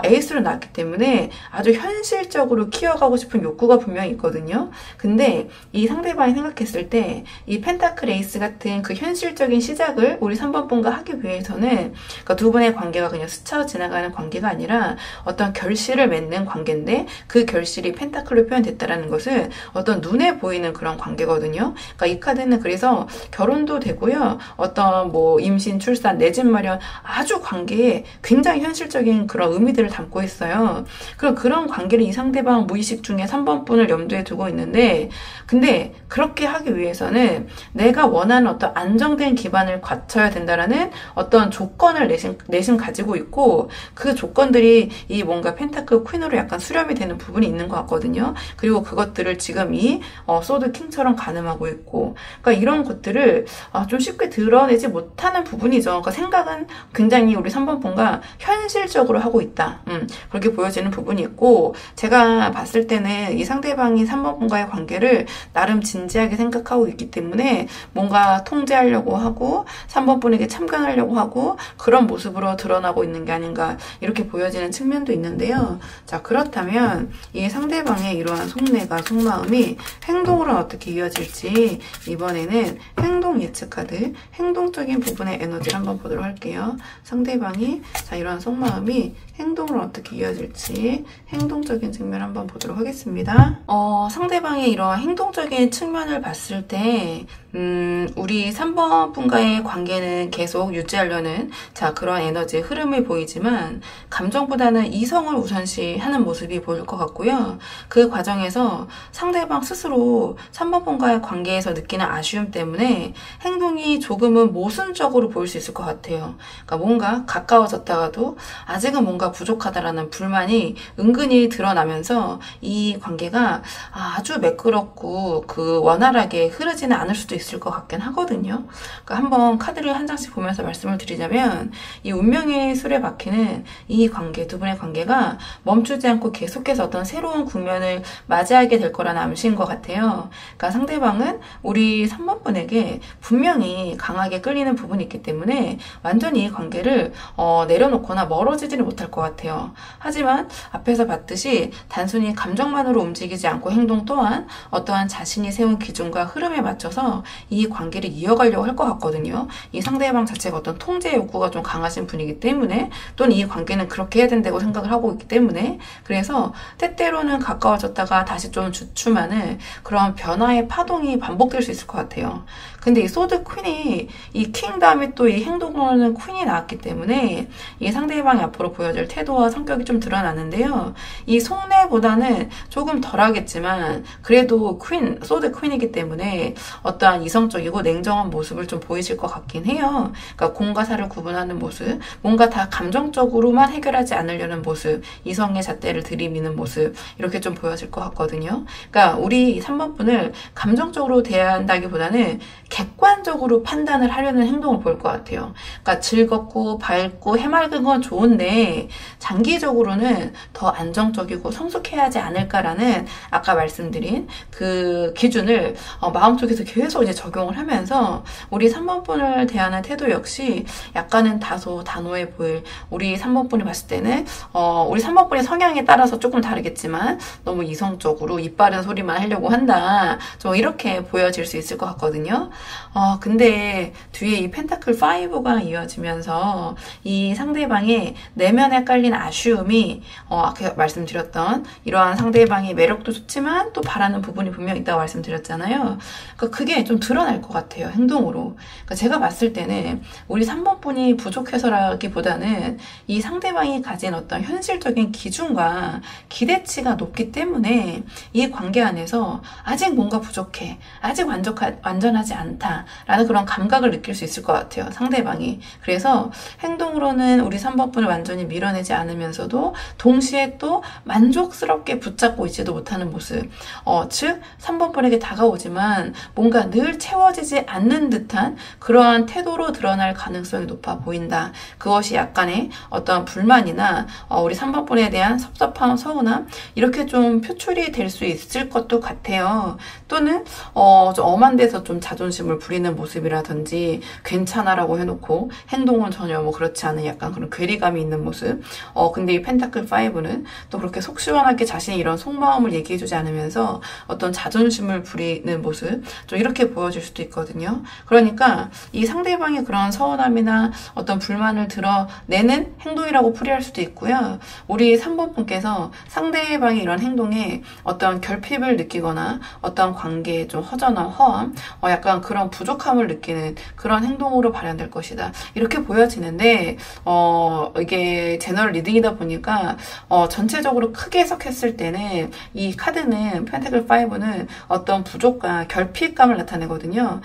에이스로 나왔기 때문에 아주 현실적으로 키워가고 싶은 욕구가 분명히 있거든요. 근데 이 상대방이 생각했을 때 이 펜타클 에이스 같은 그 현실적인 시작을 우리 3번 분과 하기 위해서는 그러니까 두 분의 관계가 그냥 스쳐 지나가는 관계가 아니라 어떤 결실을 맺는 관계인데 그 결실이 펜타클로 표현됐다라는 것은 어떤 눈에 보이는 그런 관계거든요. 그러니까 이 카드는 그래서 결혼도 되고요. 어떤 뭐 임신, 출산, 내 집 마련 아주 관계에 굉장히 현실적인 그런 의미들을 담고 있어요. 그런 관계를 이 상대방 무의식 중에 3번 분을 염두에 두고 있는데 근데 그렇게 하기 위해서는 내가 원하는 어떤 안정된 기반을 갖춰야 된다라는 어떤 조건을 내심 가지고 있고 그 조건들이 이 뭔가 펜타클 퀸으로 약간 수렴이 되는 부분이 있는 것 같거든요. 그리고 그것들을 지금 이 소드 킹처럼 가늠하고 있고 그러니까 이런 것들을 좀 쉽게 드러내지 못하는 부분이죠. 그러니까 생각은 굉장히 우리 3번 분과 현실적으로 하고 있다. 그렇게 보여지는 부분이 있고 제가 봤을 때는 이 상대방이 3번 분과의 관계를 나름 진지하게 생각하고 있기 때문에 뭔가 통제하려고 하고 3번 분에게 참견하려고 하고 그런 모습으로 드러나고 있는 게 아닌가 이렇게 보여지는 측면도 있는데요. 자, 그렇다면 이 상대방의 이러한 속내가 속마음이 행동으로 어떻게 이어질지 이번에는 행동 예측 카드, 행동적인 부분의 에너지를 한번 보도록 할게요. 상대방이 자 이러한 속마음이 행동으로 어떻게 이어질지 행동적인 측면 한번 보도록 하겠습니다. 상대방의 이러한 행동적인 측면을 봤을 때 우리 3번 분과의 관계는 계속 유지하려는 자 그런 에너지의 흐름을 보이지만 감정보다는 이성을 중시하는 모습이 보일 것 같고요. 그 과정에서 상대방 스스로 3번 분과의 관계에서 느끼는 아쉬움 때문에 행동이 조금은 모순적으로 보일 수 있을 것 같아요. 그러니까 뭔가 가까워졌다가도 아직은 뭔가 부족하다라는 불만이 은근히 드러나면서 이 관계가 아주 매끄럽고 원활하게 흐르지는 않을 수도 있을 것 같긴 하거든요. 그러니까 한번 카드를 한 장씩 보면서 말씀을 드리자면 이 운명의 수레바퀴는 이 관계, 두 분의 관계가 멈추지 않고 계속해서 어떤 새로운 국면을 맞이하게 될 거라는 암시인 것 같아요. 그러니까 상대방은 우리 3번 분에게 분명히 강하게 끌리는 부분이 있기 때문에 완전히 이 관계를 내려놓거나 멀어지지는 못할 것 같아요. 하지만 앞에서 봤듯이 단순히 감정만으로 움직이지 않고 행동 또한 어떠한 자신이 세운 기준과 흐름에 맞춰서 이 관계를 이어가려고 할 것 같거든요. 이 상대방 자체가 어떤 통제 욕구가 좀 강하신 분이기 때문에 또는 이 관계는 그렇게 해야 된다고 생각을 하고 있기 때문에 그래서 때때로는 가까워졌다가 다시 좀 주춤하는 그런 변화의 파동이 반복될 수 있을 것 같아요. 근데 이 소드 퀸이 이 킹 다음에 또 이 행동을 하는 퀸이 나왔기 때문에 이 상대방이 앞으로 보여줄 태도와 성격이 좀 드러나는데요. 이 속내보다는 조금 덜하겠지만 그래도 소드 퀸이기 때문에 어떠한 이성적이고 냉정한 모습을 좀 보이실 것 같긴 해요. 그러니까 공과 사를 구분하는 모습, 뭔가 다 감정적으로만 해결하지 않으려는 모습, 이성의 잣대를 들이미는 모습 이렇게 좀 보여질 것 같거든요. 그러니까 우리 3번 분을 감정적으로 대한다기보다는 객관적으로 판단을 하려는 행동을 보일 것 같아요. 그러니까 즐겁고 밝고 해맑은 건 좋은데 장기적으로는 더 안정적이고 성숙해야 하지 않을까라는 아까 말씀드린 그 기준을 마음속에서 계속 이제 적용을 하면서 우리 3번 분을 대하는 태도 역시 약간은 다소 단호해 보일 우리 3번 분이 봤을 때는 우리 3번 분의 성향에 따라서 조금 다르겠지만 너무 이성적으로 입 바른 소리만 하려고 한다. 좀 이렇게 보여질 수 있을 것 같거든요. 근데 뒤에 이 펜타클 5가 이어지면서 이 상대방의 내면에 깔린 아쉬움이 아까 말씀드렸던 이러한 상대방의 매력도 좋지만 또 바라는 부분이 분명히 있다고 말씀드렸잖아요. 그러니까 그게 좀 드러날 것 같아요. 행동으로. 그러니까 제가 봤을 때는 우리 3번 분이 부족해서라기보다는 이 상대방이 가진 어떤 현실적인 기준과 기대치가 높기 때문에 이 관계 안에서 아직 뭔가 부족해. 아직 완전하지 않다라는 그런 감각을 느낄 수 있을 것 같아요. 상대방이. 그래서 행동으로는 우리 3번 분을 완전히 밀어내지 않으면서도 동시에 또 만족스럽게 붙잡고 있지도 못하는 모습. 즉 3번 분에게 다가오지만 뭔가 늘 채워지지 않는 듯한 그러한 태도로 드러날 가능성이 높아 보인다. 그것이 약간의 어떤 불만이나 우리 3번 분에 대한 섭섭함, 서운함 이렇게 좀 표출이 될 수 있을 것도 같아요. 또는 좀 엄한 데서 좀 자존심을 부리는 모습이라든지 괜찮아라고 해놓고 행동은 전혀 뭐 그렇지 않은 약간 그런 괴리감이 있는 모습. 근데 이 펜타클 5는 또 그렇게 속 시원하게 자신의 이런 속마음을 얘기해주지 않으면서 어떤 자존심을 부리는 모습 좀 이렇게 보여질 수도 있거든요. 그러니까 이 상대방의 그런 서운함이나 어떤 불만을 드러내는 행동이라고 풀이할 수도 있고요. 우리 3번 분께서 상대방의 이런 행동에 어떤 결핍을 느끼거나 어떤 관계에 좀 허전함, 허함, 약간 그런 부족함을 느끼는 그런 행동으로 발현될 것이다. 이렇게 보여지는데 이게 제너럴 리딩이다 보니까 전체적으로 크게 해석했을 때는 이 카드는 펜타클 5는 어떤 부족과 결핍감을 나타내거든요.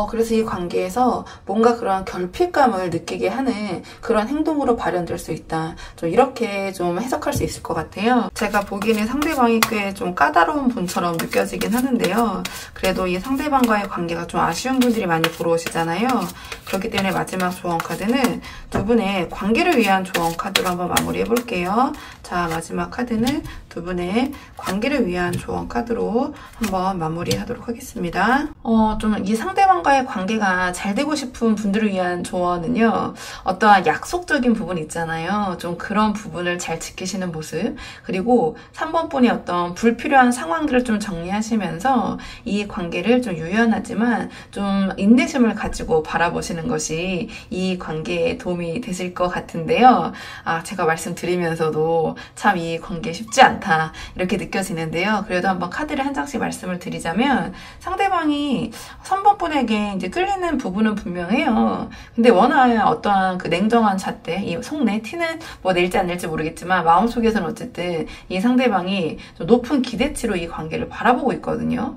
그래서 이 관계에서 뭔가 그런 결핍감을 느끼게 하는 그런 행동으로 발현될 수 있다. 좀 이렇게 좀 해석할 수 있을 것 같아요. 제가 보기에는 상대방이 꽤 좀 까다로운 분처럼 느껴지긴 하는데요. 그래도 이 상대방과의 관계가 좀 아쉬운 분들이 많이 보러 오시잖아요. 그렇기 때문에 마지막 조언 카드는 두 분의 관계를 위한 조언 카드로 한번 마무리해 볼게요. 자, 마지막 카드는 두 분의 관계를 위한 조언 카드로 한번 마무리하도록 하겠습니다. 좀 이 상대방과의 관계가 잘 되고 싶은 분들을 위한 조언은요. 어떠한 약속적인 부분 있잖아요. 좀 그런 부분을 잘 지키시는 모습. 그리고 3번 분이 어떤 불필요한 상황들을 좀 정리하시면서 이 관계를 좀 유연하지만 좀 인내심을 가지고 바라보시는 것이 이 관계에 도움이 되실 것 같은데요. 제가 말씀드리면서도 참 이 관계 쉽지 않다 이렇게 느껴지는데요. 그래도 한번 카드를 한 장씩 말씀을 드리자면 상대방이 3번 분에게 이제 끌리는 부분은 분명해요. 근데 워낙 어떠한 그 냉정한 잣대, 이 속내 티는 뭐 낼지 안 낼지 모르겠지만 마음속에서는 어쨌든 이 상대방이 좀 높은 기대치로 이 관계를 바라보고 있거든요.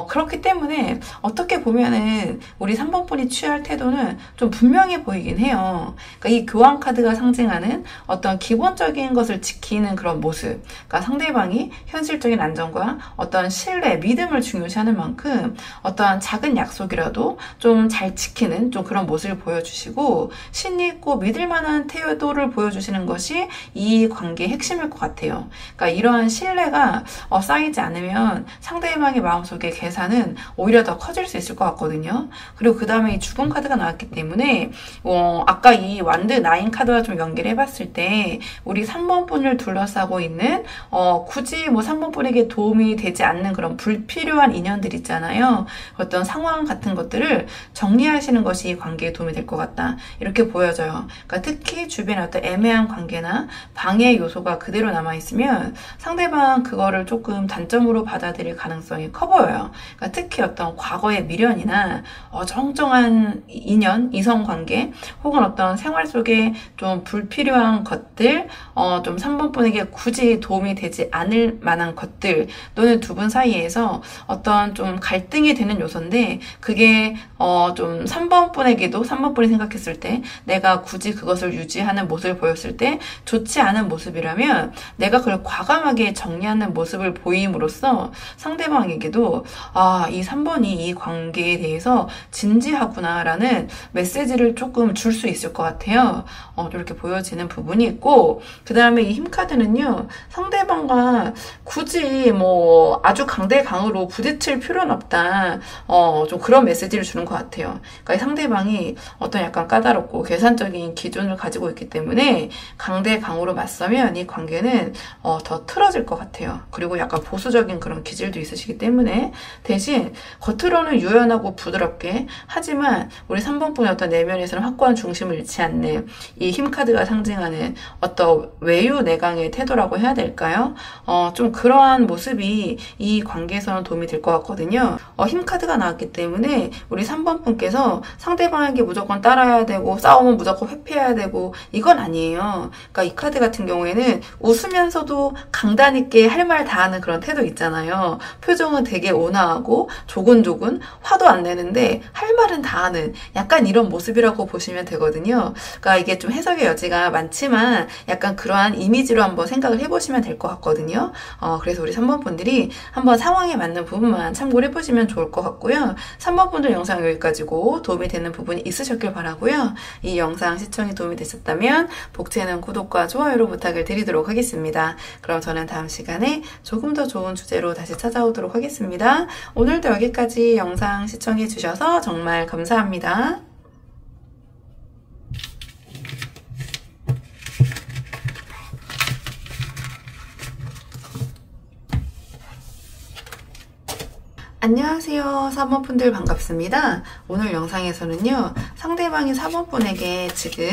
그렇기 때문에 어떻게 보면은 우리 3번 분이 취할 태도는 좀 분명해 보이긴 해요. 그러니까 이 교환 카드가 상징하는 어떤 기본적인 것을 지키는 그런 모습. 그러니까 상대방이 현실적인 안정과 어떤 신뢰, 믿음을 중요시하는 만큼 어떠한 작은 약속이라도 좀 잘 지키는 좀 그런 모습을 보여주시고 신이 있고 믿을 만한 태도를 보여주시는 것이 이 관계의 핵심일 것 같아요. 그러니까 이러한 신뢰가 쌓이지 않으면 상대방의 마음속에 계산은 오히려 더 커질 수 있을 것 같거든요. 그리고 그 다음에 이 죽음 카드가 나왔기 때문에 아까 이 완드 나인 카드와 좀 연결해 봤을 때 우리 3번 분을 둘러싸고 있는 굳이 뭐 3번 분에게 도움이 되지 않는 그런 불필요한 인연들 있잖아요. 어떤 상황 같은 것들을 정리하시는 것이 이 관계에 도움이 될 것 같다. 이렇게 보여져요. 그러니까 특히 주변에 어떤 애매한 관계나 방해 요소가 그대로 남아있으면 상대방 그거를 조금 단점으로 받아들일 가능성이 커 보여요. 그러니까 특히 어떤 과거의 미련이나 어정쩡한 인연, 이성관계 혹은 어떤 생활 속에 좀 불필요한 것들, 좀 3번 분에게 굳이 도움이 되지 않을 만한 것들 또는 두 분 사이에서 어떤 좀 갈등이 되는 요소인데 그게 좀 3번 분에게도 3번 분이 생각했을 때 내가 굳이 그것을 유지하는 모습을 보였을 때 좋지 않은 모습이라면 내가 그걸 과감하게 정리하는 모습을 보임으로써 상대방에게도 이 3번이 이 관계에 대해서 진지하구나 라는 메시지를 조금 줄 수 있을 것 같아요. 이렇게 보여지는 부분이 있고 그 다음에 이 힘카드는요 상대방과 굳이 뭐 아주 강대강으로 부딪힐 필요는 없다. 좀 그런 메시지를 주는 것 같아요. 그러니까 상대방이 어떤 약간 까다롭고 계산적인 기준을 가지고 있기 때문에 강대강으로 맞서면 이 관계는 더 틀어질 것 같아요. 그리고 약간 보수적인 그런 기질도 있으시기 때문에 대신 겉으로는 유연하고 부드럽게 하지만 우리 3번 분의 어떤 내면에서는 확고한 중심을 잃지 않는 이 힘카드가 상징하는 어떤 외유내강의 태도라고 해야 될까요? 좀 그러한 모습이 이 관계에서는 도움이 될 것 같거든요. 힘카드가 나왔기 때문에 우리 3번 분께서 상대방에게 무조건 따라야 되고 싸우면 무조건 회피해야 되고 이건 아니에요. 그러니까 이 카드 같은 경우에는 웃으면서도 강단 있게 할 말 다 하는 그런 태도 있잖아요. 표정은 되게 온화하고 조근조근 화도 안 내는데 할 말은 다 하는 약간 이런 모습이라고 보시면 되거든요. 그러니까 이게 좀 해석의 여지가 많지만 약간 그러한 이미지로 한번 생각을 해보시면 될 것 같거든요. 그래서 우리 3번 분들이 한번 상황에 맞는 부분만 참고를 해보시면 좋을 것 같고요. 3번 분들 영상 여기까지고 도움이 되는 부분이 있으셨길 바라고요. 이 영상 시청이 도움이 되셨다면 복채는 구독과 좋아요로 부탁을 드리도록 하겠습니다. 그럼 저는 다음 시간에 조금 더 좋은 주제로 다시 찾아오도록 하겠습니다. 오늘도 여기까지 영상 시청해 주셔서 정말 감사합니다. 안녕하세요. 3번 분들 반갑습니다. 오늘 영상에서는요. 상대방이 4번 분에게 지금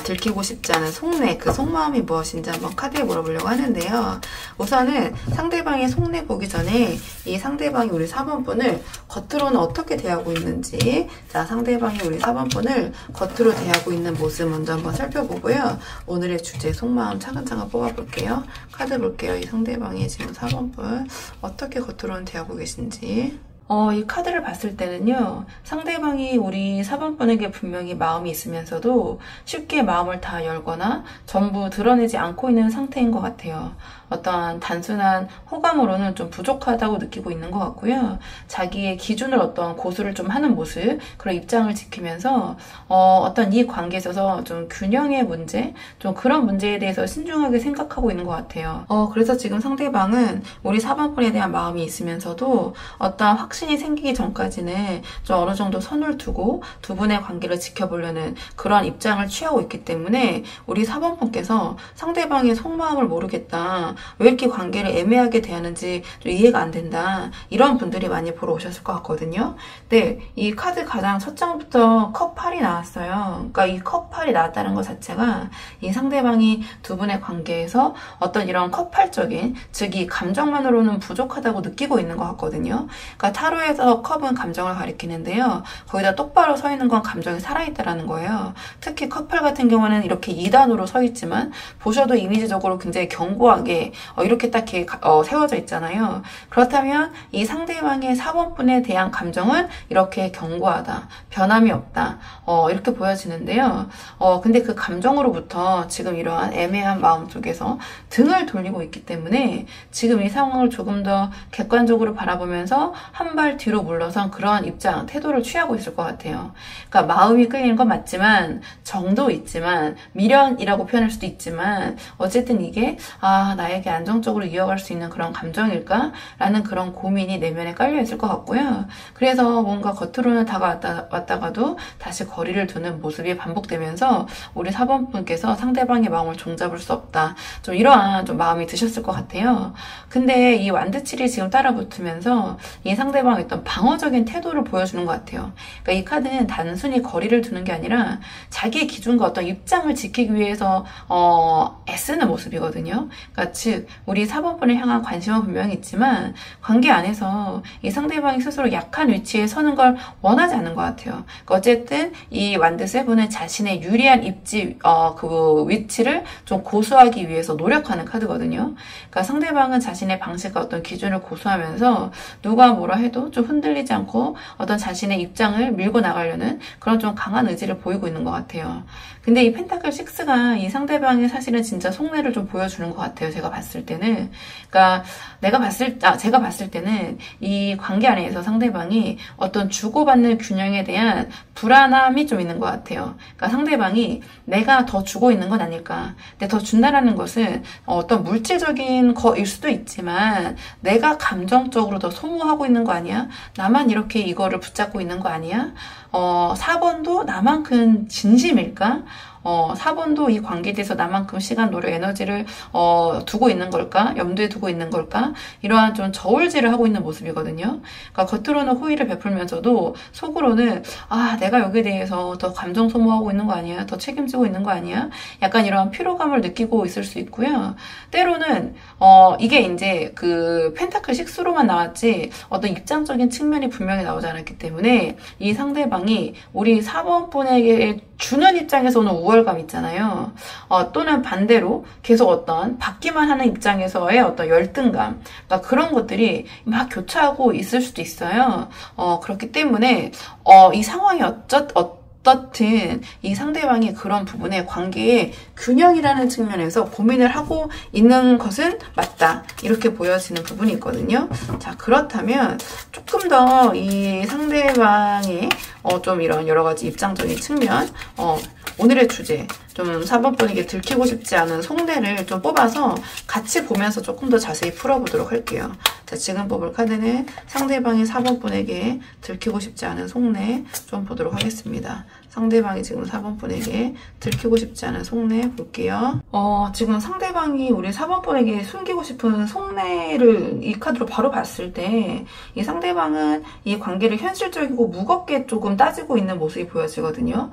들키고 싶지 않은 속내, 그 속마음이 무엇인지 한번 카드에 물어보려고 하는데요. 우선은 상대방의 속내 보기 전에 이 상대방이 우리 4번 분을 겉으로는 어떻게 대하고 있는지 상대방이 우리 4번 분을 겉으로 대하고 있는 모습 먼저 한번 살펴보고요. 오늘의 주제 속마음 차근차근 뽑아볼게요. 카드 볼게요. 이 상대방이 지금 4번 분 어떻게 겉으로는 대하고 계신지. 이 카드를 봤을 때는요, 상대방이 우리 4번 분에게 분명히 마음이 있으면서도 쉽게 마음을 다 열거나 전부 드러내지 않고 있는 상태인 것 같아요. 어떤 단순한 호감으로는 좀 부족하다고 느끼고 있는 것 같고요. 자기의 기준을 어떤 고수를 좀 하는 모습, 그런 입장을 지키면서 어떤 이 관계에 있어서 좀 균형의 문제, 좀 그런 문제에 대해서 신중하게 생각하고 있는 것 같아요. 그래서 지금 상대방은 우리 4번 분에 대한 마음이 있으면서도 어떤 확신이 생기기 전까지는 좀 어느 정도 선을 두고 두 분의 관계를 지켜보려는 그런 입장을 취하고 있기 때문에 우리 4번 분께서 상대방의 속마음을 모르겠다. 왜 이렇게 관계를 애매하게 대하는지 좀 이해가 안 된다. 이런 분들이 많이 보러 오셨을 것 같거든요. 네, 이 카드 가장 첫 장부터 컵 8이 나왔어요. 그러니까 이 컵 8이 나왔다는 것 자체가 이 상대방이 두 분의 관계에서 어떤 이런 컵 8적인, 즉 이 감정만으로는 부족하다고 느끼고 있는 것 같거든요. 그러니까 사로에서 컵은 감정을 가리키는데요. 거기다 똑바로 서 있는 건 감정이 살아있다라는 거예요. 특히 커플 같은 경우는 이렇게 2단으로 서 있지만 보셔도 이미지적으로 굉장히 견고하게 이렇게 딱 세워져 있잖아요. 그렇다면 이 상대방의 4번분에 대한 감정은 이렇게 견고하다, 변함이 없다, 이렇게 보여지는데요. 근데 그 감정으로부터 지금 이러한 애매한 마음 속에서 등을 돌리고 있기 때문에 지금 이 상황을 조금 더 객관적으로 바라보면서 한 발 뒤로 물러선 그러한 입장, 태도를 취하고 있을 것 같아요. 그러니까 마음이 끌리는 건 맞지만, 정도 있지만, 미련이라고 표현할 수도 있지만, 어쨌든 이게 나에게 안정적으로 이어갈 수 있는 그런 감정일까? 라는 그런 고민이 내면에 깔려 있을 것 같고요. 그래서 뭔가 겉으로는 다가왔다가도 다시 거리를 두는 모습이 반복되면서 우리 4번분께서 상대방의 마음을 종잡을 수 없다. 좀 이러한 좀 마음이 드셨을 것 같아요. 근데 이 완드칠이 지금 따라붙으면서 이 상대방의 어떤 방어적인 태도를 보여주는 것 같아요. 그러니까 이 카드는 단순히 거리를 두는 게 아니라 자기의 기준과 어떤 입장을 지키기 위해서 애쓰는 모습이거든요. 그러니까 즉 우리 4번분을 향한 관심은 분명히 있지만 관계 안에서 이 상대방이 스스로 약한 위치에 서는 걸 원하지 않는 것 같아요. 그러니까 어쨌든 이 완드 세븐은 자신의 유리한 그 위치를 좀 고수하기 위해서 노력하는 카드거든요. 그러니까 상대방은 자신의 방식과 어떤 기준을 고수하면서 누가 뭐라 해도 좀 흔들리지 않고 어떤 자신의 입장을 밀고 나가려는 그런 좀 강한 의지를 보이고 있는 것 같아요. 근데 이 펜타클 6가 이 상대방이 사실은 진짜 속내를 좀 보여주는 것 같아요. 제가 봤을 때는. 그러니까 제가 봤을 때는 이 관계 안에서 상대방이 어떤 주고받는 균형에 대한 불안함이 좀 있는 것 같아요. 그러니까 상대방이 내가 더 주고 있는 건 아닐까. 근데 더 준다라는 것은 어떤 물질적인 거일 수도 있지만 내가 감정적으로 더 소모하고 있는 거 아니야? 나만 이렇게 이거를 붙잡고 있는 거 아니야? 4번도 나만큼 진심일까? 4번도 이 관계에 대해서 나만큼 시간, 노력, 에너지를 두고 있는 걸까? 염두에 두고 있는 걸까? 이러한 좀 저울질을 하고 있는 모습이거든요. 그러니까 겉으로는 호의를 베풀면서도 속으로는 내가 여기에 대해서 더 감정 소모하고 있는 거 아니야? 더 책임지고 있는 거 아니야? 약간 이러한 피로감을 느끼고 있을 수 있고요. 때로는 이게 이제 그 펜타클 6로만 나왔지 어떤 입장적인 측면이 분명히 나오지 않았기 때문에 이 상대방이 우리 4번분에게 주는 입장에서는 우월감 있잖아요. 또는 반대로 계속 어떤 받기만 하는 입장에서의 어떤 열등감, 그러니까 그런 것들이 막 교차하고 있을 수도 있어요. 그렇기 때문에 이 상황이 어떻든 이 상대방이 그런 부분에 관계의 균형이라는 측면에서 고민을 하고 있는 것은 맞다. 이렇게 보여지는 부분이 있거든요. 자, 그렇다면 조금 더 이 상대방의 좀 이런 여러 가지 입장적인 측면, 오늘의 주제, 좀 4번분에게 들키고 싶지 않은 속내를 좀 뽑아서 같이 보면서 조금 더 자세히 풀어보도록 할게요. 자, 지금 뽑을 카드는 상대방이 4번분에게 들키고 싶지 않은 속내 좀 보도록 하겠습니다. 상대방이 지금 4번분에게 들키고 싶지 않은 속내 볼게요. 지금 상대방이 우리 4번분에게 숨기고 싶은 속내를 이 카드로 바로 봤을 때 이 상대방은 이 관계를 현실적이고 무겁게 조금 따지고 있는 모습이 보여지거든요.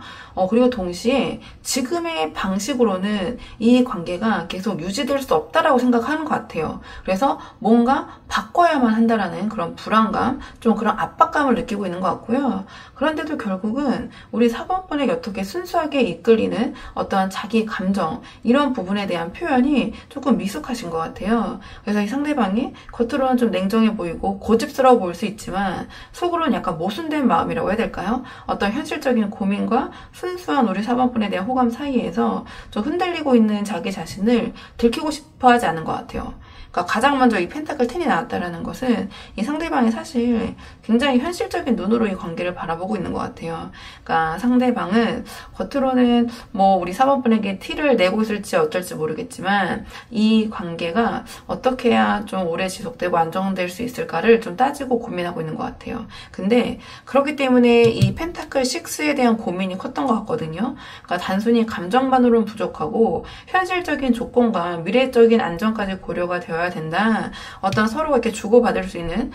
그리고 동시에 지금의 방식으로는 이 관계가 계속 유지될 수 없다라고 생각하는 것 같아요. 그래서 뭔가 바꿔야만 한다라는 그런 불안감, 좀 그런 압박감을 느끼고 있는 것 같고요. 그런데도 결국은 우리 4번분에게 어떻게 순수하게 이끌리는 어떠한 자기 감정, 이런 부분에 대한 표현이 조금 미숙하신 것 같아요. 그래서 이 상대방이 겉으로는 좀 냉정해 보이고 고집스러워 보일 수 있지만 속으로는 약간 모순된 마음이라고 해야 될까요? 어떤 현실적인 고민과 순수한 우리 4번분에 대한 호감 사이에서 좀 흔들리고 있는 자기 자신을 들키고 싶어 하지 않은 것 같아요. 그러니까 가장 먼저 이 펜타클 10이 나왔다는 것은 이 상대방이 사실 굉장히 현실적인 눈으로 이 관계를 바라보고 있는 것 같아요. 그러니까 상대방은 겉으로는 뭐 우리 4번분에게 티를 내고 있을지 어쩔지 모르겠지만 이 관계가 어떻게 해야 좀 오래 지속되고 안정될 수 있을까를 좀 따지고 고민하고 있는 것 같아요. 근데 그렇기 때문에 이 펜타클 6에 대한 고민이 컸던 것 같거든요. 그러니까 단순히 감정만으로는 부족하고 현실적인 조건과 미래적인 안정까지 고려가 되어 되어야 된다. 어떤 서로 이렇게 주고받을 수 있는,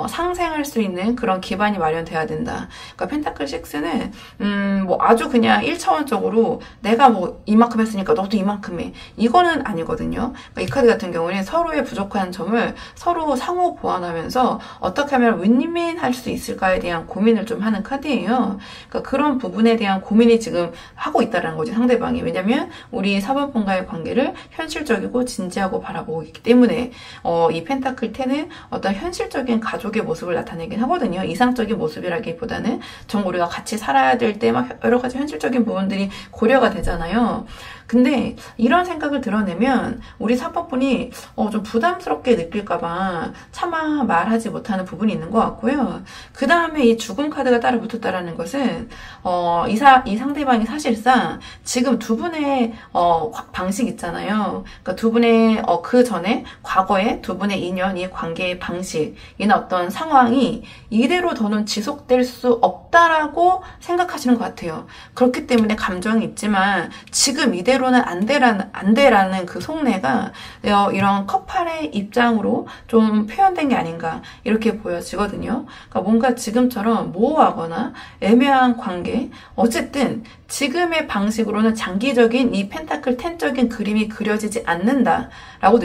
상생할 수 있는 그런 기반이 마련돼야 된다. 그러니까 펜타클 6는, 뭐 아주 그냥 1차원적으로 내가 뭐 이만큼 했으니까 너도 이만큼 해. 이거는 아니거든요. 그러니까 이 카드 같은 경우는 서로의 부족한 점을 서로 상호 보완하면서 어떻게 하면 윈윈할 수 있을까에 대한 고민을 좀 하는 카드예요. 그러니까 그런 부분에 대한 고민이 지금 하고 있다는 거지, 상대방이. 왜냐면 우리 사번분과의 관계를 현실적이고 진지하고 바라보고 있기 때문에 이 펜타클 10은 어떤 현실적인 가족의 모습을 나타내긴 하거든요. 이상적인 모습이라기보다는 좀 우리가 같이 살아야 될 때 막 여러 가지 현실적인 부분들이 고려가 되잖아요. 근데 이런 생각을 드러내면 우리 사법분이 좀 부담스럽게 느낄까봐 차마 말하지 못하는 부분이 있는 것 같고요. 그 다음에 이 죽음 카드가 따로 붙었다라는 것은 이 상대방이 사실상 지금 두 분의 방식 있잖아요. 그러니까 두 분의 그 전에 과거에 두 분의 인연, 이 관계의 방식이나 어떤 상황이 이대로 더는 지속될 수 없다라고 생각하시는 것 같아요. 그렇기 때문에 감정이 있지만 지금 이대로는 안 돼라는 그 속내가 이런 커플의 입장으로 좀 표현된 게 아닌가 이렇게 보여지거든요. 그러니까 뭔가 지금처럼 모호하거나 애매한 관계, 어쨌든 지금의 방식으로는 장기적인 이 펜타클 10적인 그림이 그려지지 않는다라고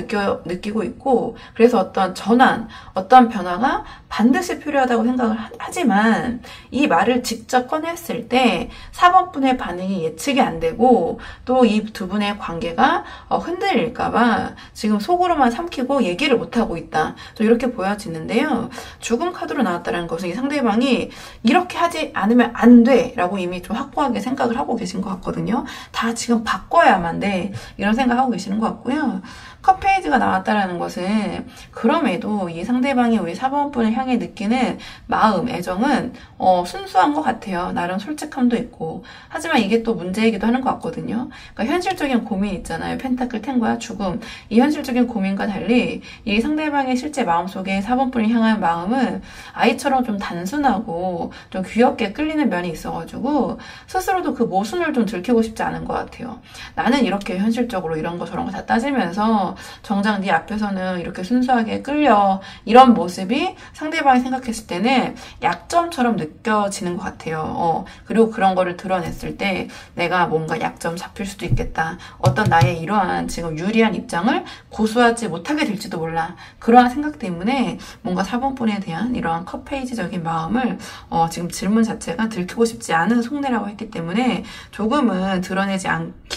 느끼고 있고, 그래서 어떤 전환, 어떤 변화가 반드시 필요하다고 생각을 하지만 이 말을 직접 꺼냈을 때 4번분의 반응이 예측이 안 되고 또 이 두 분의 관계가 흔들릴까봐 지금 속으로만 삼키고 얘기를 못하고 있다. 좀 이렇게 보여지는데요. 죽음 카드로 나왔다는 것은 이 상대방이 이렇게 하지 않으면 안 돼 라고 이미 좀 확고하게 생각을 하고 계신 것 같거든요. 다 지금 바꿔야만 돼 이런 생각하고 계시는 것 같고요. 컵페이지가 나왔다라는 것은 그럼에도 이 상대방이 우리 4번분을 향해 느끼는 마음, 애정은 순수한 것 같아요. 나름 솔직함도 있고. 하지만 이게 또 문제이기도 하는 것 같거든요. 그러니까 현실적인 고민 있잖아요. 펜타클 10과 죽음. 이 현실적인 고민과 달리 이 상대방의 실제 마음속에 4번분을 향한 마음은 아이처럼 좀 단순하고 좀 귀엽게 끌리는 면이 있어가지고 스스로도 그 모순을 좀 들키고 싶지 않은 것 같아요. 나는 이렇게 현실적으로 이런 거 저런 거 다 따지면서 정작 네 앞에서는 이렇게 순수하게 끌려, 이런 모습이 상대방이 생각했을 때는 약점처럼 느껴지는 것 같아요. 그리고 그런 거를 드러냈을 때 내가 뭔가 약점 잡힐 수도 있겠다. 어떤 나의 이러한 지금 유리한 입장을 고수하지 못하게 될지도 몰라. 그러한 생각 때문에 뭔가 4번분에 대한 이러한 컵페이지적인 마음을 지금 질문 자체가 들키고 싶지 않은 속내라고 했기 때문에 조금은 드러내지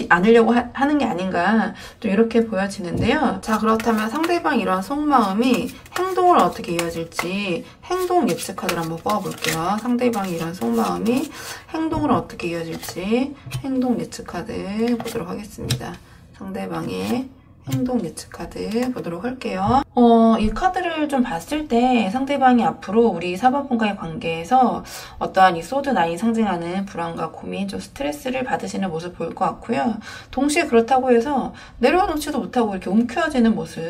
않으려고 하는 게 아닌가 또 이렇게 보여지는데요. 자, 그렇다면 상대방 이러한 속마음이 행동을 어떻게 이어질지 행동 예측 카드를 한번 뽑아볼게요. 상대방이 이러한 속마음이 행동을 어떻게 이어질지 행동 예측 카드 보도록 하겠습니다. 상대방의 행동 예측 카드 보도록 할게요. 이 카드를 좀 봤을 때 상대방이 앞으로 우리 4번분과의 관계에서 어떠한 이 소드 9이 상징하는 불안과 고민, 좀 스트레스를 받으시는 모습 보일 것 같고요. 동시에 그렇다고 해서 내려놓지도 못하고 이렇게 움켜쥐는 모습,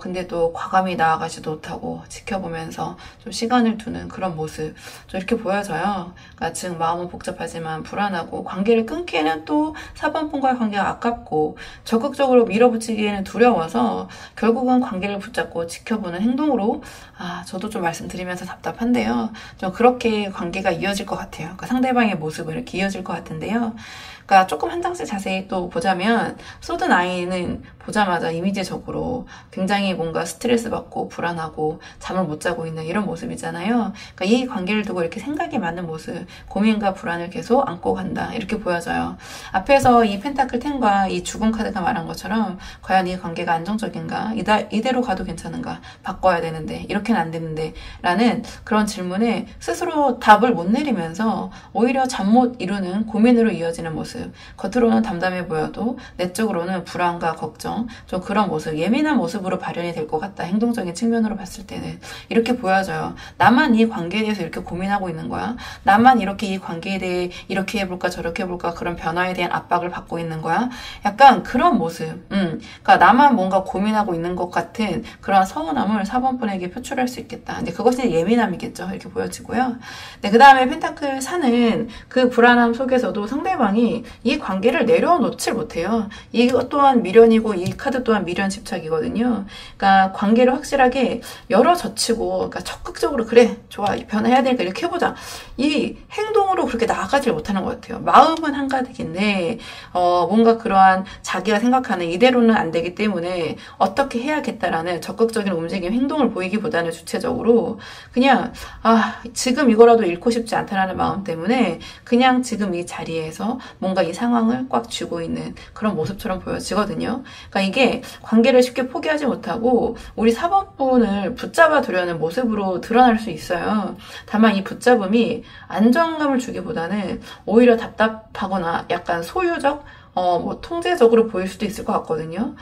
근데 또 과감히 나아가지도 못하고 지켜보면서 좀 시간을 두는 그런 모습 좀 이렇게 보여져요. 그러니까 지금 마음은 복잡하지만 불안하고 관계를 끊기에는 또 4번분과의 관계가 아깝고 적극적으로 밀어붙이기에는 두려워서 결국은 관계를 붙잡고 지켜보는 행동으로, 저도 좀 말씀드리면서 답답한데요. 좀 그렇게 관계가 이어질 것 같아요. 그러니까 상대방의 모습은 이렇게 이어질 것 같은데요. 그러니까 조금 한 장씩 자세히 또 보자면 소드 9은 보자마자 이미지적으로 굉장히 뭔가 스트레스 받고 불안하고 잠을 못 자고 있는 이런 모습이잖아요. 그러니까 이 관계를 두고 이렇게 생각이 많은 모습, 고민과 불안을 계속 안고 간다 이렇게 보여져요. 앞에서 이 펜타클 10과 이 죽음 카드가 말한 것처럼 과연 이 관계가 안정적인가, 이대로 가도 괜찮은가, 바꿔야 되는데 이렇게는 안 되는데 라는 그런 질문에 스스로 답을 못 내리면서 오히려 잠 못 이루는 고민으로 이어지는 모습, 겉으로는 담담해 보여도 내적으로는 불안과 걱정, 좀 그런 모습, 예민한 모습으로 발현이 될 것 같다. 행동적인 측면으로 봤을 때는 이렇게 보여져요. 나만 이 관계에 대해서 이렇게 고민하고 있는 거야? 나만 이렇게 이 관계에 대해 이렇게 해볼까 저렇게 해볼까 그런 변화에 대한 압박을 받고 있는 거야? 약간 그런 모습, 그러니까 나만 뭔가 고민하고 있는 것 같은 그런 서운함을 4번 분에게 표출할 수 있겠다. 근데 그것이 예민함이겠죠. 이렇게 보여지고요. 네, 그 다음에 펜타클 4는 그 불안함 속에서도 상대방이 이 관계를 내려놓질 못해요. 이것 또한 미련이고 이 카드 또한 미련 집착이거든요. 그러니까 관계를 확실하게 열어젖히고, 그러니까 적극적으로 그래, 좋아, 변화해야 되니까 이렇게 해보자. 이 행동으로 그렇게 나아가질 못하는 것 같아요. 마음은 한가득인데 뭔가 그러한 자기가 생각하는 이대로는 안 되기 때문에 어떻게 해야겠다라는 적극적인 움직임, 행동을 보이기보다는 주체적으로 그냥 지금 이거라도 잃고 싶지 않다라는 마음 때문에 그냥 지금 이 자리에서 뭔가 이 상황을 꽉 쥐고 있는 그런 모습처럼 보여지거든요. 그러니까 이게 관계를 쉽게 포기하지 못하고 우리 4번 분을 붙잡아 두려는 모습으로 드러날 수 있어요. 다만 이 붙잡음이 안정감을 주기보다는 오히려 답답하거나 약간 소유적, 통제적으로 보일 수도 있을 것 같거든요.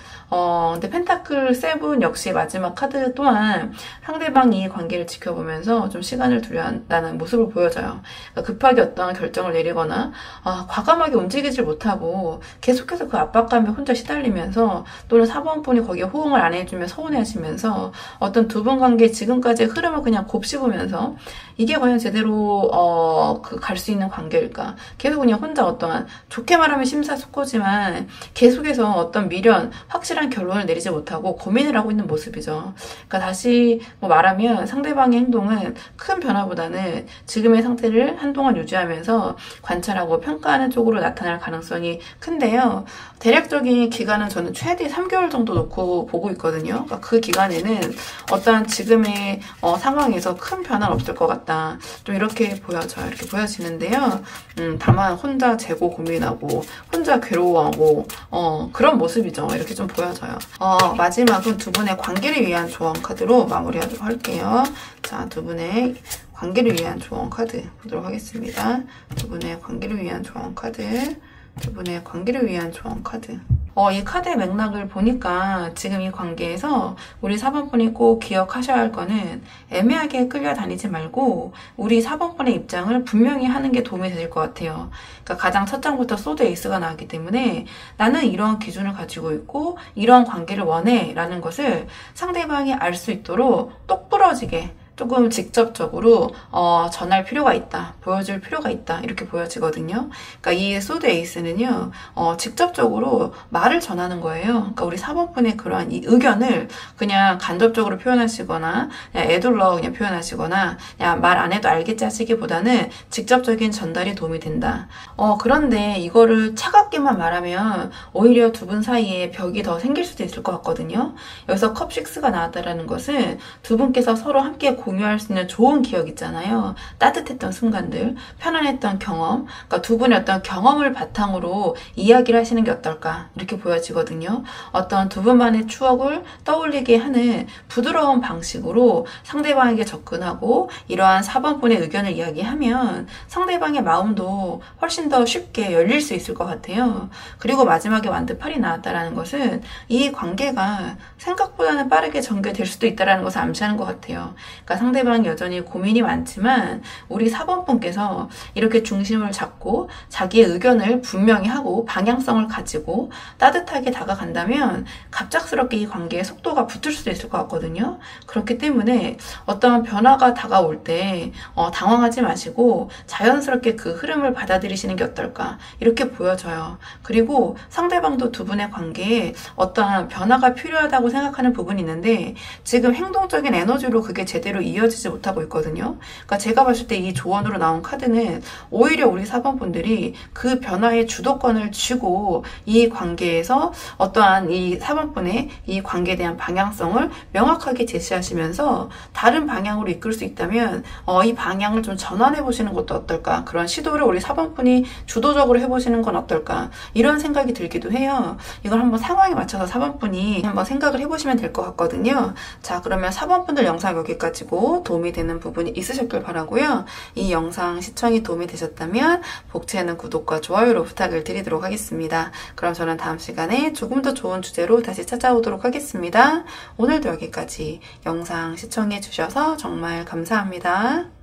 근데 펜타클 7 역시 마지막 카드 또한 상대방이 관계를 지켜보면서 좀 시간을 두려 한다는 모습을 보여줘요. 그러니까 급하게 어떤 결정을 내리거나, 과감하게 움직이질 못하고 계속해서 그 압박감에 혼자 시달리면서 또는 4번 분이 거기에 호응을 안 해주면 서운해 하시면서 어떤 두 분 관계 지금까지의 흐름을 그냥 곱씹으면서 이게 과연 제대로, 갈 수 있는 관계일까? 계속 그냥 혼자 어떠한, 좋게 말하면 심사숙고지만 계속해서 어떤 미련, 확실한 결론을 내리지 못하고 고민을 하고 있는 모습이죠. 그러니까 다시 말하면 상대방의 행동은 큰 변화보다는 지금의 상태를 한동안 유지하면서 관찰하고 평가하는 쪽으로 나타날 가능성이 큰데요. 대략적인 기간은 저는 최대 3개월 정도 놓고 보고 있거든요. 그러니까 그 기간에는 어떠한 지금의 상황에서 큰 변화는 없을 것 같다. 좀 이렇게 보여져요. 이렇게 보여지는데요. 다만 혼자 재고 고민하고 혼자 괴로워하고 그런 모습이죠. 이렇게 좀 보여져요. 마지막은 두 분의 관계를 위한 조언 카드로 마무리하도록 할게요. 자, 두 분의 관계를 위한 조언 카드 보도록 하겠습니다. 두 분의 관계를 위한 조언 카드. 두 분의 관계를 위한 조언 카드. 이 카드의 맥락을 보니까 지금 이 관계에서 우리 4번분이 꼭 기억하셔야 할 거는 애매하게 끌려다니지 말고 우리 4번분의 입장을 분명히 하는 게 도움이 될 것 같아요. 그러니까 가장 첫 장부터 소드 에이스가 나왔기 때문에 나는 이런 기준을 가지고 있고 이런 관계를 원해 라는 것을 상대방이 알 수 있도록 똑 부러지게 조금 직접적으로 전할 필요가 있다, 보여줄 필요가 있다 이렇게 보여지거든요. 그러니까 이 소드 에이스는요 직접적으로 말을 전하는 거예요. 그러니까 우리 4번분의 그러한 이 의견을 그냥 간접적으로 표현하시거나 그냥 애둘러 그냥 표현하시거나 그냥 말 안 해도 알겠지 하시기보다는 직접적인 전달이 도움이 된다. 그런데 이거를 차갑게만 말하면 오히려 두 분 사이에 벽이 더 생길 수도 있을 것 같거든요. 여기서 컵 6가 나왔다라는 것은 두 분께서 서로 함께 공유할 수 있는 좋은 기억 있잖아요. 따뜻했던 순간들, 편안했던 경험, 그러니까 두 분의 어떤 경험을 바탕으로 이야기를 하시는 게 어떨까 이렇게 보여지거든요. 어떤 두 분만의 추억을 떠올리게 하는 부드러운 방식으로 상대방에게 접근하고 이러한 4번분의 의견을 이야기하면 상대방의 마음도 훨씬 더 쉽게 열릴 수 있을 것 같아요. 그리고 마지막에 완드 8이 나왔다라는 것은 이 관계가 생각보다는 빠르게 전개될 수도 있다는 것을 암시하는 것 같아요. 그러니까 상대방이 여전히 고민이 많지만 우리 4번분께서 이렇게 중심을 잡고 자기의 의견을 분명히 하고 방향성을 가지고 따뜻하게 다가간다면 갑작스럽게 이 관계의 속도가 붙을 수도 있을 것 같거든요. 그렇기 때문에 어떠한 변화가 다가올 때 당황하지 마시고 자연스럽게 그 흐름을 받아들이시는 게 어떨까 이렇게 보여져요. 그리고 상대방도 두 분의 관계에 어떠한 변화가 필요하다고 생각하는 부분이 있는데 지금 행동적인 에너지로 그게 제대로 이어지지 못하고 있거든요. 그러니까 제가 봤을 때 이 조언으로 나온 카드는 오히려 우리 4번분들이 그 변화의 주도권을 쥐고 이 관계에서 어떠한 이 4번분의 이 관계에 대한 방향성을 명확하게 제시하시면서 다른 방향으로 이끌 수 있다면 이 방향을 좀 전환해 보시는 것도 어떨까, 그런 시도를 우리 4번분이 주도적으로 해보시는 건 어떨까 이런 생각이 들기도 해요. 이걸 한번 상황에 맞춰서 4번분이 한번 생각을 해보시면 될 것 같거든요. 자, 그러면 4번분들 영상 여기까지고 도움이 되는 부분이 있으셨길 바라고요. 이 영상 시청이 도움이 되셨다면 복채는 구독과 좋아요로 부탁을 드리도록 하겠습니다. 그럼 저는 다음 시간에 조금 더 좋은 주제로 다시 찾아오도록 하겠습니다. 오늘도 여기까지 영상 시청해 주셔서 정말 감사합니다.